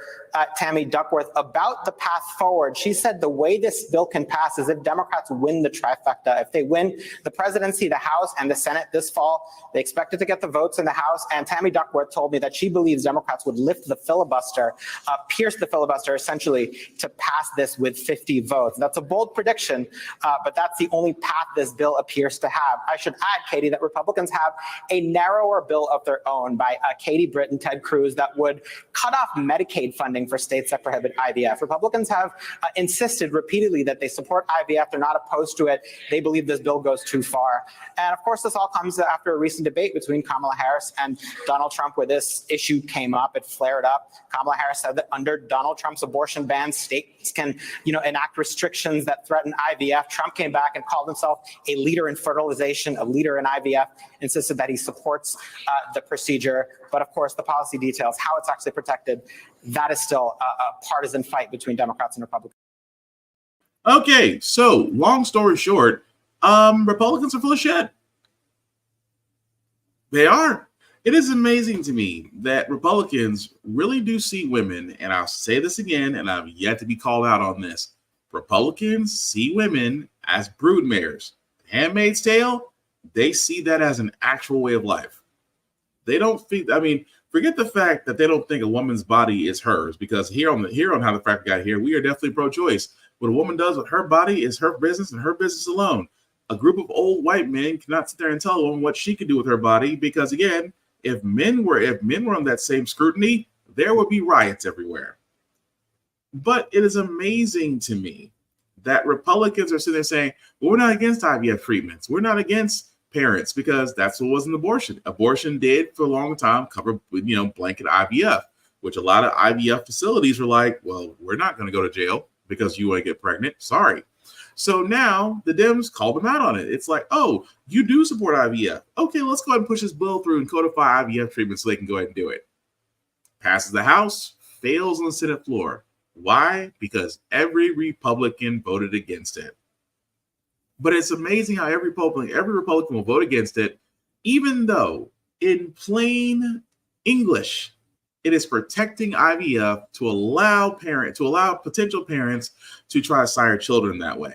Tammy Duckworth about the path forward. She said the way this bill can pass is if Democrats win the trifecta. If they win the presidency, the House, and the Senate this fall, they expected to get the votes in the House. And Tammy Duckworth told me that she believes Democrats would lift the filibuster, pierce the filibuster essentially to pass this with 50 votes. That's a bold prediction, but that's the only path this bill appears to have. I should add, Katie, that Republicans have a narrower bill of their own by Katie Britt and Ted Cruz that would cut off Medicaid funding for states that prohibit IVF. Republicans have insisted repeatedly that they support IVF. They're not opposed to it. They believe this bill goes too far. And of course, this all comes after a recent debate between Kamala Harris and Donald Trump where this issue came up. It flared up. Kamala Harris said that under Donald Trump's abortion ban, states can, enact restrictions that threaten IVF. Trump came back and called himself a leader in fertilization, a leader in IVF, insisted that he supports the procedure. But of course, the policy details, how it's actually protected, that is still a partisan fight between Democrats and Republicans. Okay, so long story short, Republicans are full of shit. They are. It is amazing to me that Republicans really do see women, and I'll say this again, and I've yet to be called out on this. Republicans see women as broodmares. Handmaid's Tale, they see that as an actual way of life. They don't think, forget the fact that they don't think a woman's body is hers, because here on How the Frack We Got Here, we are definitely pro-choice. What a woman does with her body is her business and her business alone. A group of old white men cannot sit there and tell a woman what she could do with her body, because again, if men were on that same scrutiny, there would be riots everywhere. But it is amazing to me that Republicans are sitting there saying, well, we're not against IVF treatments. We're not against parents, because that's what was an abortion. Abortion did for a long time cover, blanket IVF, which a lot of IVF facilities were like, well, we're not going to go to jail because you want to get pregnant. Sorry. So now the Dems called them out on it. It's like, oh, you do support IVF. Okay, let's go ahead and push this bill through and codify IVF treatment so they can go ahead and do it. Passes the House, fails on the Senate floor. Why? Because every Republican voted against it. But it's amazing how every Republican will vote against it, even though in plain English, it is protecting IVF to allow potential parents to try to sire children that way.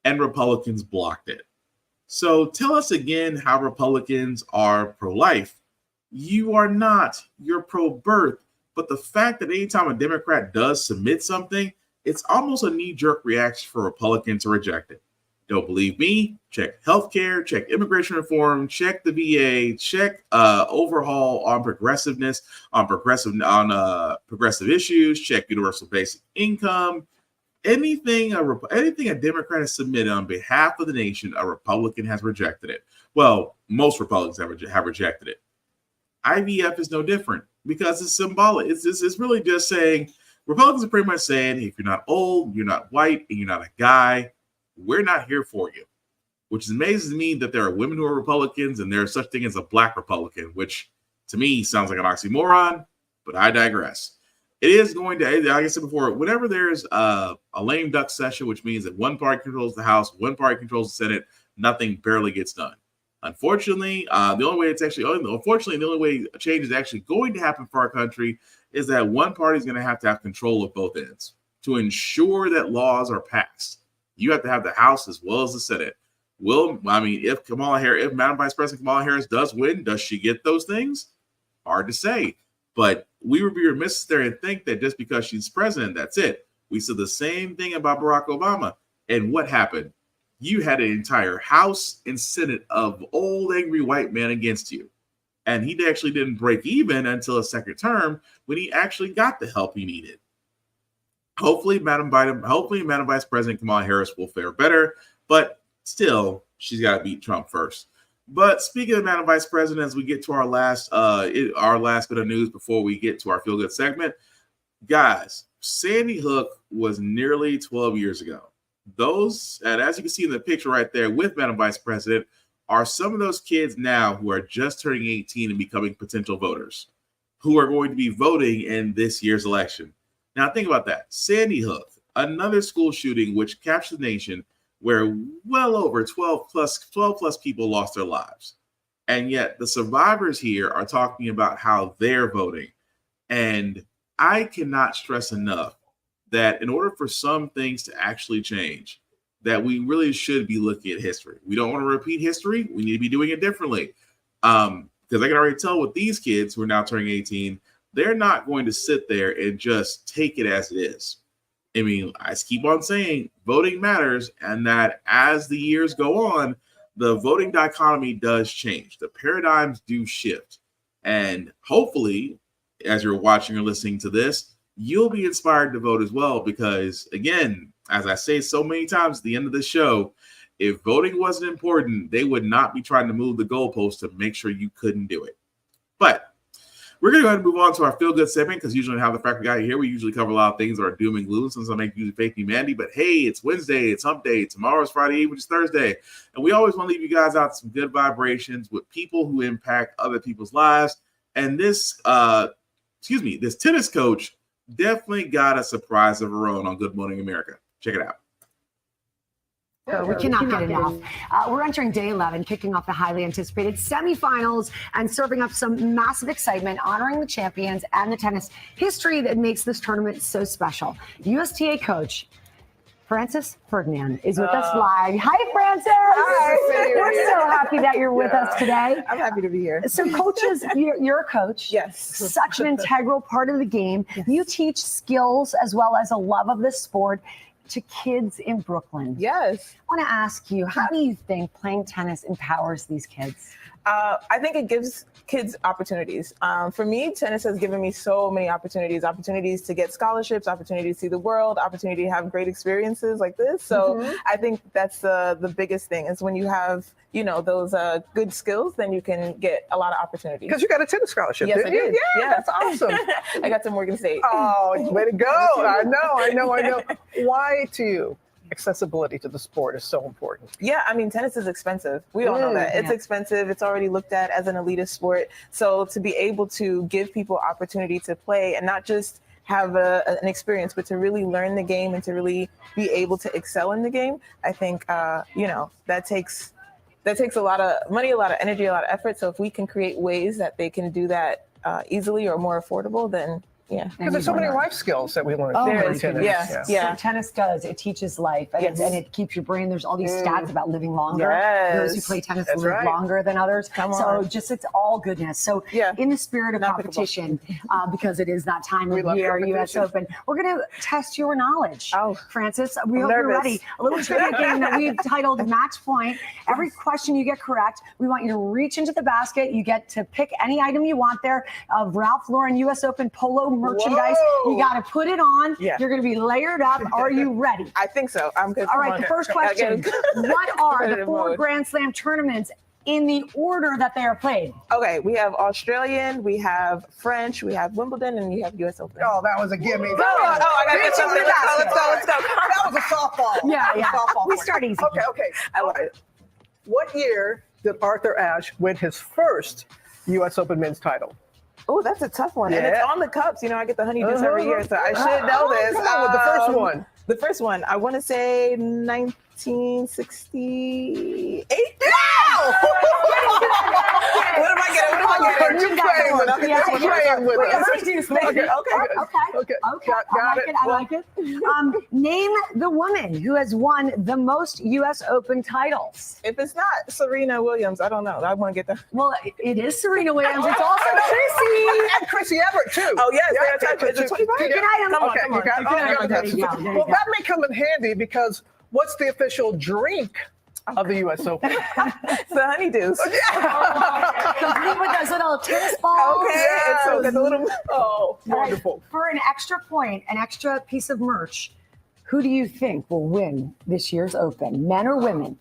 And Republicans blocked it. So tell us again how Republicans are pro-life. You are not. You're pro-birth. But the fact that anytime a Democrat does submit something, it's almost a knee-jerk reaction for Republicans to reject it. Don't believe me? Check healthcare, check immigration reform, check the VA, check overhaul on progressiveness, on progressive issues, check universal basic income. Anything a Democrat has submitted on behalf of the nation, a Republican has rejected it. Well, most Republicans have rejected it. IVF is no different because it's symbolic. It's really just saying, Republicans are pretty much saying, if you're not old, you're not white, and you're not a guy, we're not here for you. Which amazes me that there are women who are Republicans and there's such thing as a black Republican, which to me sounds like an oxymoron, but I digress. It is going to, like I said before, whenever there's a lame duck session, which means that one party controls the House, one party controls the Senate, nothing barely gets done. Unfortunately, the only way a change is actually going to happen for our country is that one party is going to have control of both ends to ensure that laws are passed. You have to have the House as well as the Senate. If Madam Vice President Kamala Harris does win, does she get those things? Hard to say. But we would be remiss there and think that just because she's president, that's it. We said the same thing about Barack Obama. And what happened? You had an entire House and Senate of old, angry white men against you. And he actually didn't break even until a second term when he actually got the help he needed. Hopefully, Madam Vice President Kamala Harris will fare better, but still, she's got to beat Trump first. But speaking of Madam Vice President, as we get to our last bit of news before we get to our feel good segment, guys, Sandy Hook was nearly 12 years ago. Those, and as you can see in the picture right there with Madam Vice President, are some of those kids now who are just turning 18 and becoming potential voters, who are going to be voting in this year's election. Now, think about that. Sandy Hook, another school shooting which captured the nation, where well over 12 plus people lost their lives. And yet the survivors here are talking about how they're voting. And I cannot stress enough that in order for some things to actually change, that we really should be looking at history. We don't want to repeat history. We need to be doing it differently. Because I can already tell with these kids who are now turning 18, they're not going to sit there and just take it as it is. I mean, I keep on saying voting matters, and that as the years go on, the voting dichotomy does change. The paradigms do shift. And hopefully, as you're watching or listening to this, you'll be inspired to vote as well. Because again, as I say so many times at the end of the show, if voting wasn't important, they would not be trying to move the goalpost to make sure you couldn't do it. But we're going to go ahead and move on to our feel-good segment, because usually how the Frack We Got Here, we usually cover a lot of things that are doom and gloom. Sometimes I make usually fake me Mandy, but hey, it's Wednesday, it's hump day, tomorrow's Friday Eve, which is Thursday. And we always want to leave you guys out some good vibrations with people who impact other people's lives. And this, this tennis coach definitely got a surprise of her own on Good Morning America. Check it out. We cannot get enough. We're entering day 11, kicking off the highly anticipated semifinals and serving up some massive excitement, honoring the champions and the tennis history that makes this tournament so special. USTA coach Frances Ferdinand is with us live. Hi, Frances. Hi. We're so happy that you're with us today. I'm happy to be here. So coaches, you're a coach. Yes. Such an integral part of the game. Yes. You teach skills as well as a love of the sport to kids in Brooklyn. Yes. I want to ask you, how do you think playing tennis empowers these kids? I think it gives kids opportunities. For me, tennis has given me so many opportunities to get scholarships, opportunities to see the world, opportunity to have great experiences like this. So I think that's the biggest thing is when you have, those good skills, then you can get a lot of opportunities. Because you got a tennis scholarship, yes, didn't I you? did. Yeah, that's awesome. I got to Morgan State. Oh, way to go. I know. Why to you? Accessibility to the sport is so important. Yeah, I mean, tennis is expensive. We all know that. It's expensive. It's already looked at as an elitist sport. So to be able to give people opportunity to play and not just have an experience, but to really learn the game and to really be able to excel in the game, I think, that takes a lot of money, a lot of energy, a lot of effort. So if we can create ways that they can do that easily or more affordable, then yeah. Because there's so many life skills that we learn. There from is. tennis. So tennis does. It teaches life and, and it keeps your brain. There's all these stats about living longer. Those who play tennis live longer than others. It's all goodness. So in the spirit of competition, because it is that time of year, US Open, we're going to test your knowledge. Frances, we hope you're ready. A little trivia game that we've titled Match Point. Every question you get correct, we want you to reach into the basket. You get to pick any item you want there of Ralph Lauren US Open polo merchandise. You got to put it on. You're going to be layered up. Are you ready? I think so. I'm good. All right. The first question: what are the 4 Grand Slam tournaments in the order that they are played? Okay, we have Australian, we have French, we have Wimbledon, and you have US Open. Oh, that was a gimme. I got to get something. Let's go. That was a softball. Yeah. Softball. We start easy. Okay. I love it. What year did Arthur Ashe win his first US Open men's title? Oh, that's a tough one. And it's on the cups. I get the honeydews every year, so I should know this. Come on with the first one. The first one, I want to say 1968. What am I getting? You playing with us. Okay. I like it. Name the woman who has won the most U.S. Open titles. If it's not Serena Williams, I don't know. I want to get the. Well, it is Serena Williams. It's also Chrissy. And Chrissy Everett, too. Oh, yes. Is it 25? Pick an item. Come on. Well, that may come in handy because what's the official drink of the U.S. Open? The honeydews. Complete with those little tennis balls. Okay. So the little. Oh, wonderful. Right. For an extra point, an extra piece of merch, who do you think will win this year's Open, men or women?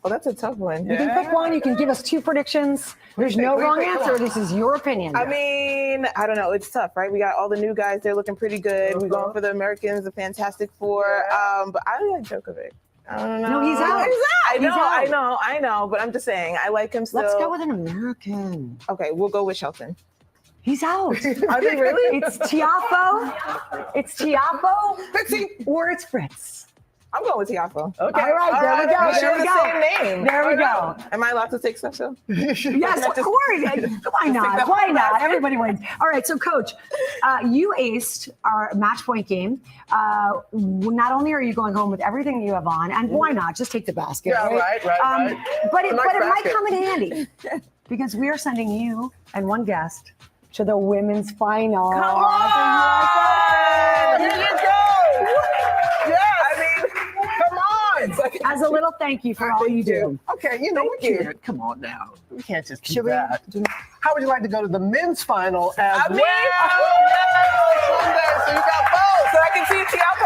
Oh, that's a tough one. You can pick one. You can give us 2 predictions. There's no wrong answer. This is your opinion. I mean, I don't know. It's tough, right? We got all the new guys. They're looking pretty good. We're going for the Americans, the Fantastic Four. But I like Djokovic. I don't know. No, he's out. I know. But I'm just saying, I like him still. Let's go with an American. Okay, we'll go with Shelton. He's out. Are they really? It's Tiafoe. Or it's Fritz. I'm going with Tiafo. Okay. All right, there we go. We share There we the go. same name. There we go. Am I allowed to take stuff too? Yes, of course. Why not? Why not? Everybody wins. All right, so Coach, you aced our match point game. Not only are you going home with everything you have on, and why not? Just take the basket. Yeah, right. But it Nice might basket. come in handy because we are sending you and one guest to the women's final. Come on! Here you go! As a little thank you for all you do. Okay, we can't. Come on now. We can't just do that. How would you like to go to the men's final as well? Sunday, so you got both. So I can see Tiafo.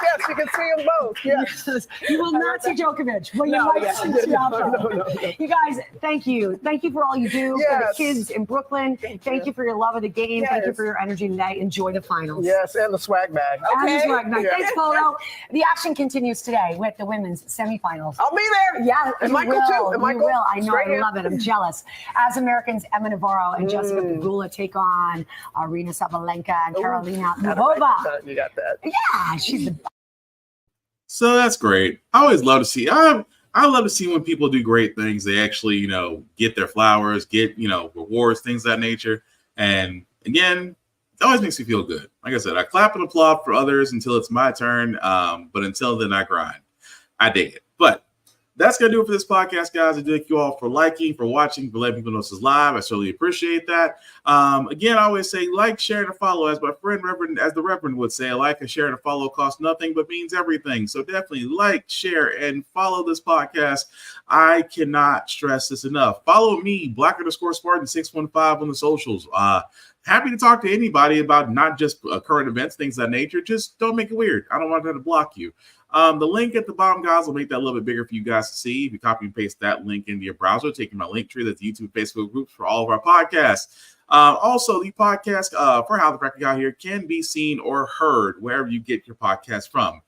Yes, you can see them both. Yes. You will not see Djokovic, but you might see Tiafo. No. You guys, thank you. Thank you for all you do for the kids in Brooklyn. Thank you for your love of the game. Thank you for your energy tonight. Enjoy the finals. Yes, and the swag bag. And the swag bag. Yeah. Thanks, Polo. The action continues today with the women's semifinals. I'll be there. Yeah, And you Michael will. too. And Michael. You will. I know. Straight I in. love it. I'm jealous. As Americans, Emma Navarro and Jessica Pegula take on Arina Sabalenka and Karolina Muchova. You got that. Yeah, she's the So that's great. I always love to see. I love to see when people do great things. They actually, get their flowers, get rewards, things of that nature. And again, it always makes me feel good. Like I said, I clap and applaud for others until it's my turn. But until then, I grind. I dig it. But that's going to do it for this podcast, guys. I thank you all for liking, for watching, for letting people know this is live. I certainly appreciate that. Again, I always say like, share, and follow. As my friend the Reverend would say, like, and share, and follow costs nothing, but means everything. So definitely like, share, and follow this podcast. I cannot stress this enough. Follow me, Black_Spartan615 on the socials. Happy to talk to anybody about not just current events, things of that nature. Just don't make it weird. I don't want that to block you. The link at the bottom, guys, will make that a little bit bigger for you guys to see. If you copy and paste that link into your browser, taking my link tree, that's YouTube and Facebook groups for all of our podcasts. Also, the podcast for How the Frack We Got Here can be seen or heard wherever you get your podcast from,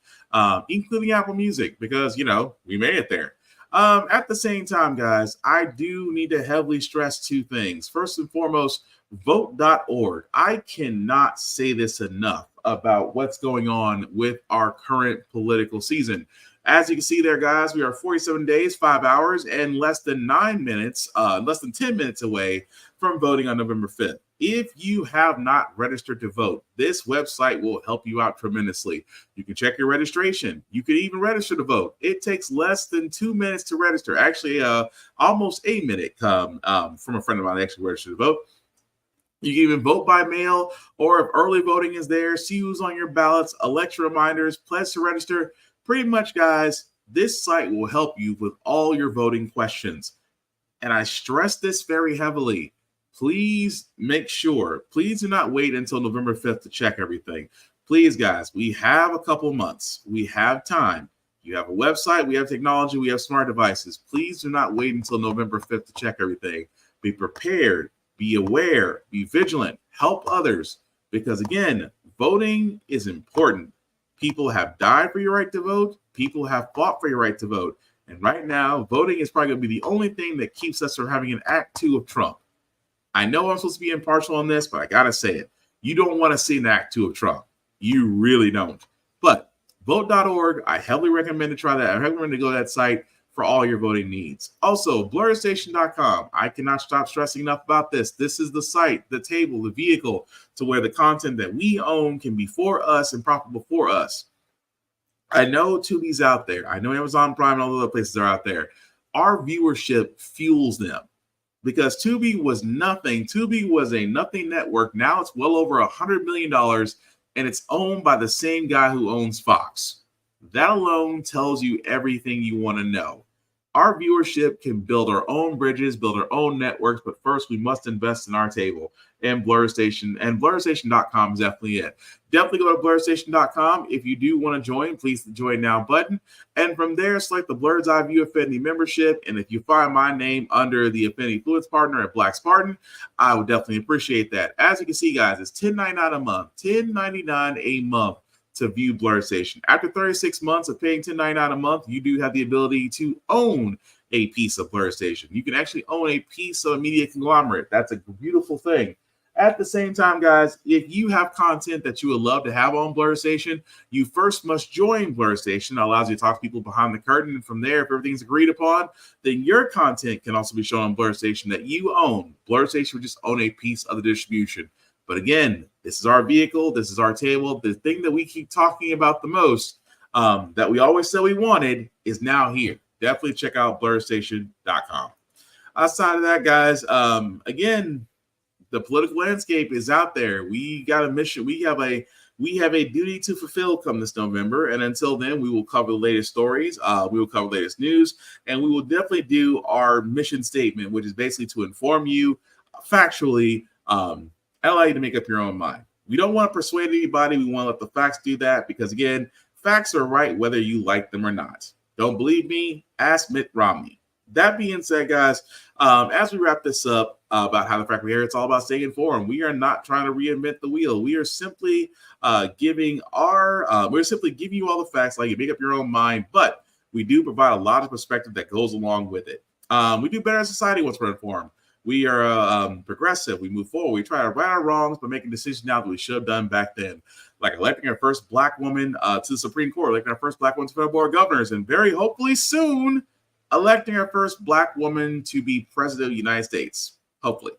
including Apple Music, because, we made it there. At the same time, guys, I do need to heavily stress two things. First and foremost, vote.org. I cannot say this enough about what's going on with our current political season. As you can see there, guys, we are 47 days, 5 hours, and less than 10 minutes away from voting on November 5th. If you have not registered to vote, this website will help you out tremendously. You can check your registration. You can even register to vote. It takes less than 2 minutes to register. Actually, almost a minute from a friend of mine that actually registered to vote. You can even vote by mail, or if early voting is there, see who's on your ballots, election reminders, pledge to register. Pretty much, guys, this site will help you with all your voting questions. And I stress this very heavily. Please make sure, please do not wait until November 5th to check everything. Please, guys, we have a couple months. We have time. You have a website, we have technology, we have smart devices. Please do not wait until November 5th to check everything. Be prepared. Be aware, be vigilant, help others, because again, voting is important. People have died for your right to vote. People have fought for your right to vote. And right now, voting is probably going to be the only thing that keeps us from having an Act 2 of Trump. I know I'm supposed to be impartial on this, but I got to say it. You don't want to see an Act 2 of Trump. You really don't. But vote.org, I heavily recommend to try that. I recommend to go to that site for all your voting needs. Also, blurrstation.com. I cannot stop stressing enough about this. This is the site, the table, the vehicle to where the content that we own can be for us and profitable for us. I know Tubi's out there. I know Amazon Prime and all the other places are out there. Our viewership fuels them because Tubi was nothing. Tubi was a nothing network. Now it's well over $100 million, and it's owned by the same guy who owns Fox. That alone tells you everything you want to know. Our viewership can build our own bridges, build our own networks, but first we must invest in our table. And Blur Station, and blurrstation.com is definitely it. Definitely go to blurrstation.com. If you do want to join, please the Join Now button. And from there, select the Blur's Eye View Affinity membership. And if you find my name under the Affinity Fluids partner at Black Spartan, I would definitely appreciate that. As you can see, guys, it's $10.99 a month. $10.99 a month to view Blur Station. After 36 months of paying $10.99 a month, you do have the ability to own a piece of Blur Station. You can actually own a piece of a media conglomerate. That's a beautiful thing. At the same time, guys, if you have content that you would love to have on Blur Station, you first must join Blur Station. It allows you to talk to people behind the curtain. And from there, if everything's agreed upon, then your content can also be shown on Blur Station that you own. Blur Station would just own a piece of the distribution. But again, this is our vehicle. This is our table. The thing that we keep talking about the most, that we always said we wanted, is now here. Definitely check out blurstation.com. Outside of that, guys, again, the political landscape is out there. We got a mission. We have a duty to fulfill come this November. And until then, we will cover the latest stories. We will cover the latest news, and we will definitely do our mission statement, which is basically to inform you factually, and allow you to make up your own mind. We don't want to persuade anybody. We want to let the facts do that, because again, facts are right whether you like them or not. Don't believe me? Ask Mitt Romney. That being said, guys, as we wrap this up about how the Frack We Here, it's all about staying informed. We are not trying to reinvent the wheel. We are simply giving you all the facts, like you make up your own mind, but we do provide a lot of perspective that goes along with it. We do better as a society once we're informed. We are progressive. We move forward. We try to right our wrongs by making decisions now that we should have done back then, like electing our first Black woman to the Supreme Court, electing our first Black woman to federal board of governors, and very hopefully soon electing our first Black woman to be president of the United States. Hopefully.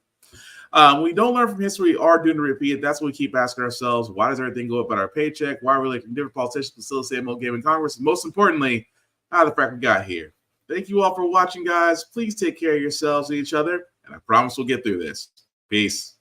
We don't learn from history, we are doomed to repeat it. That's what we keep asking ourselves. Why does everything go up at our paycheck? Why are we electing different politicians to still the same old game in Congress? And most importantly, how the Frack We Got Here. Thank you all for watching, guys. Please take care of yourselves and each other, and I promise we'll get through this. Peace.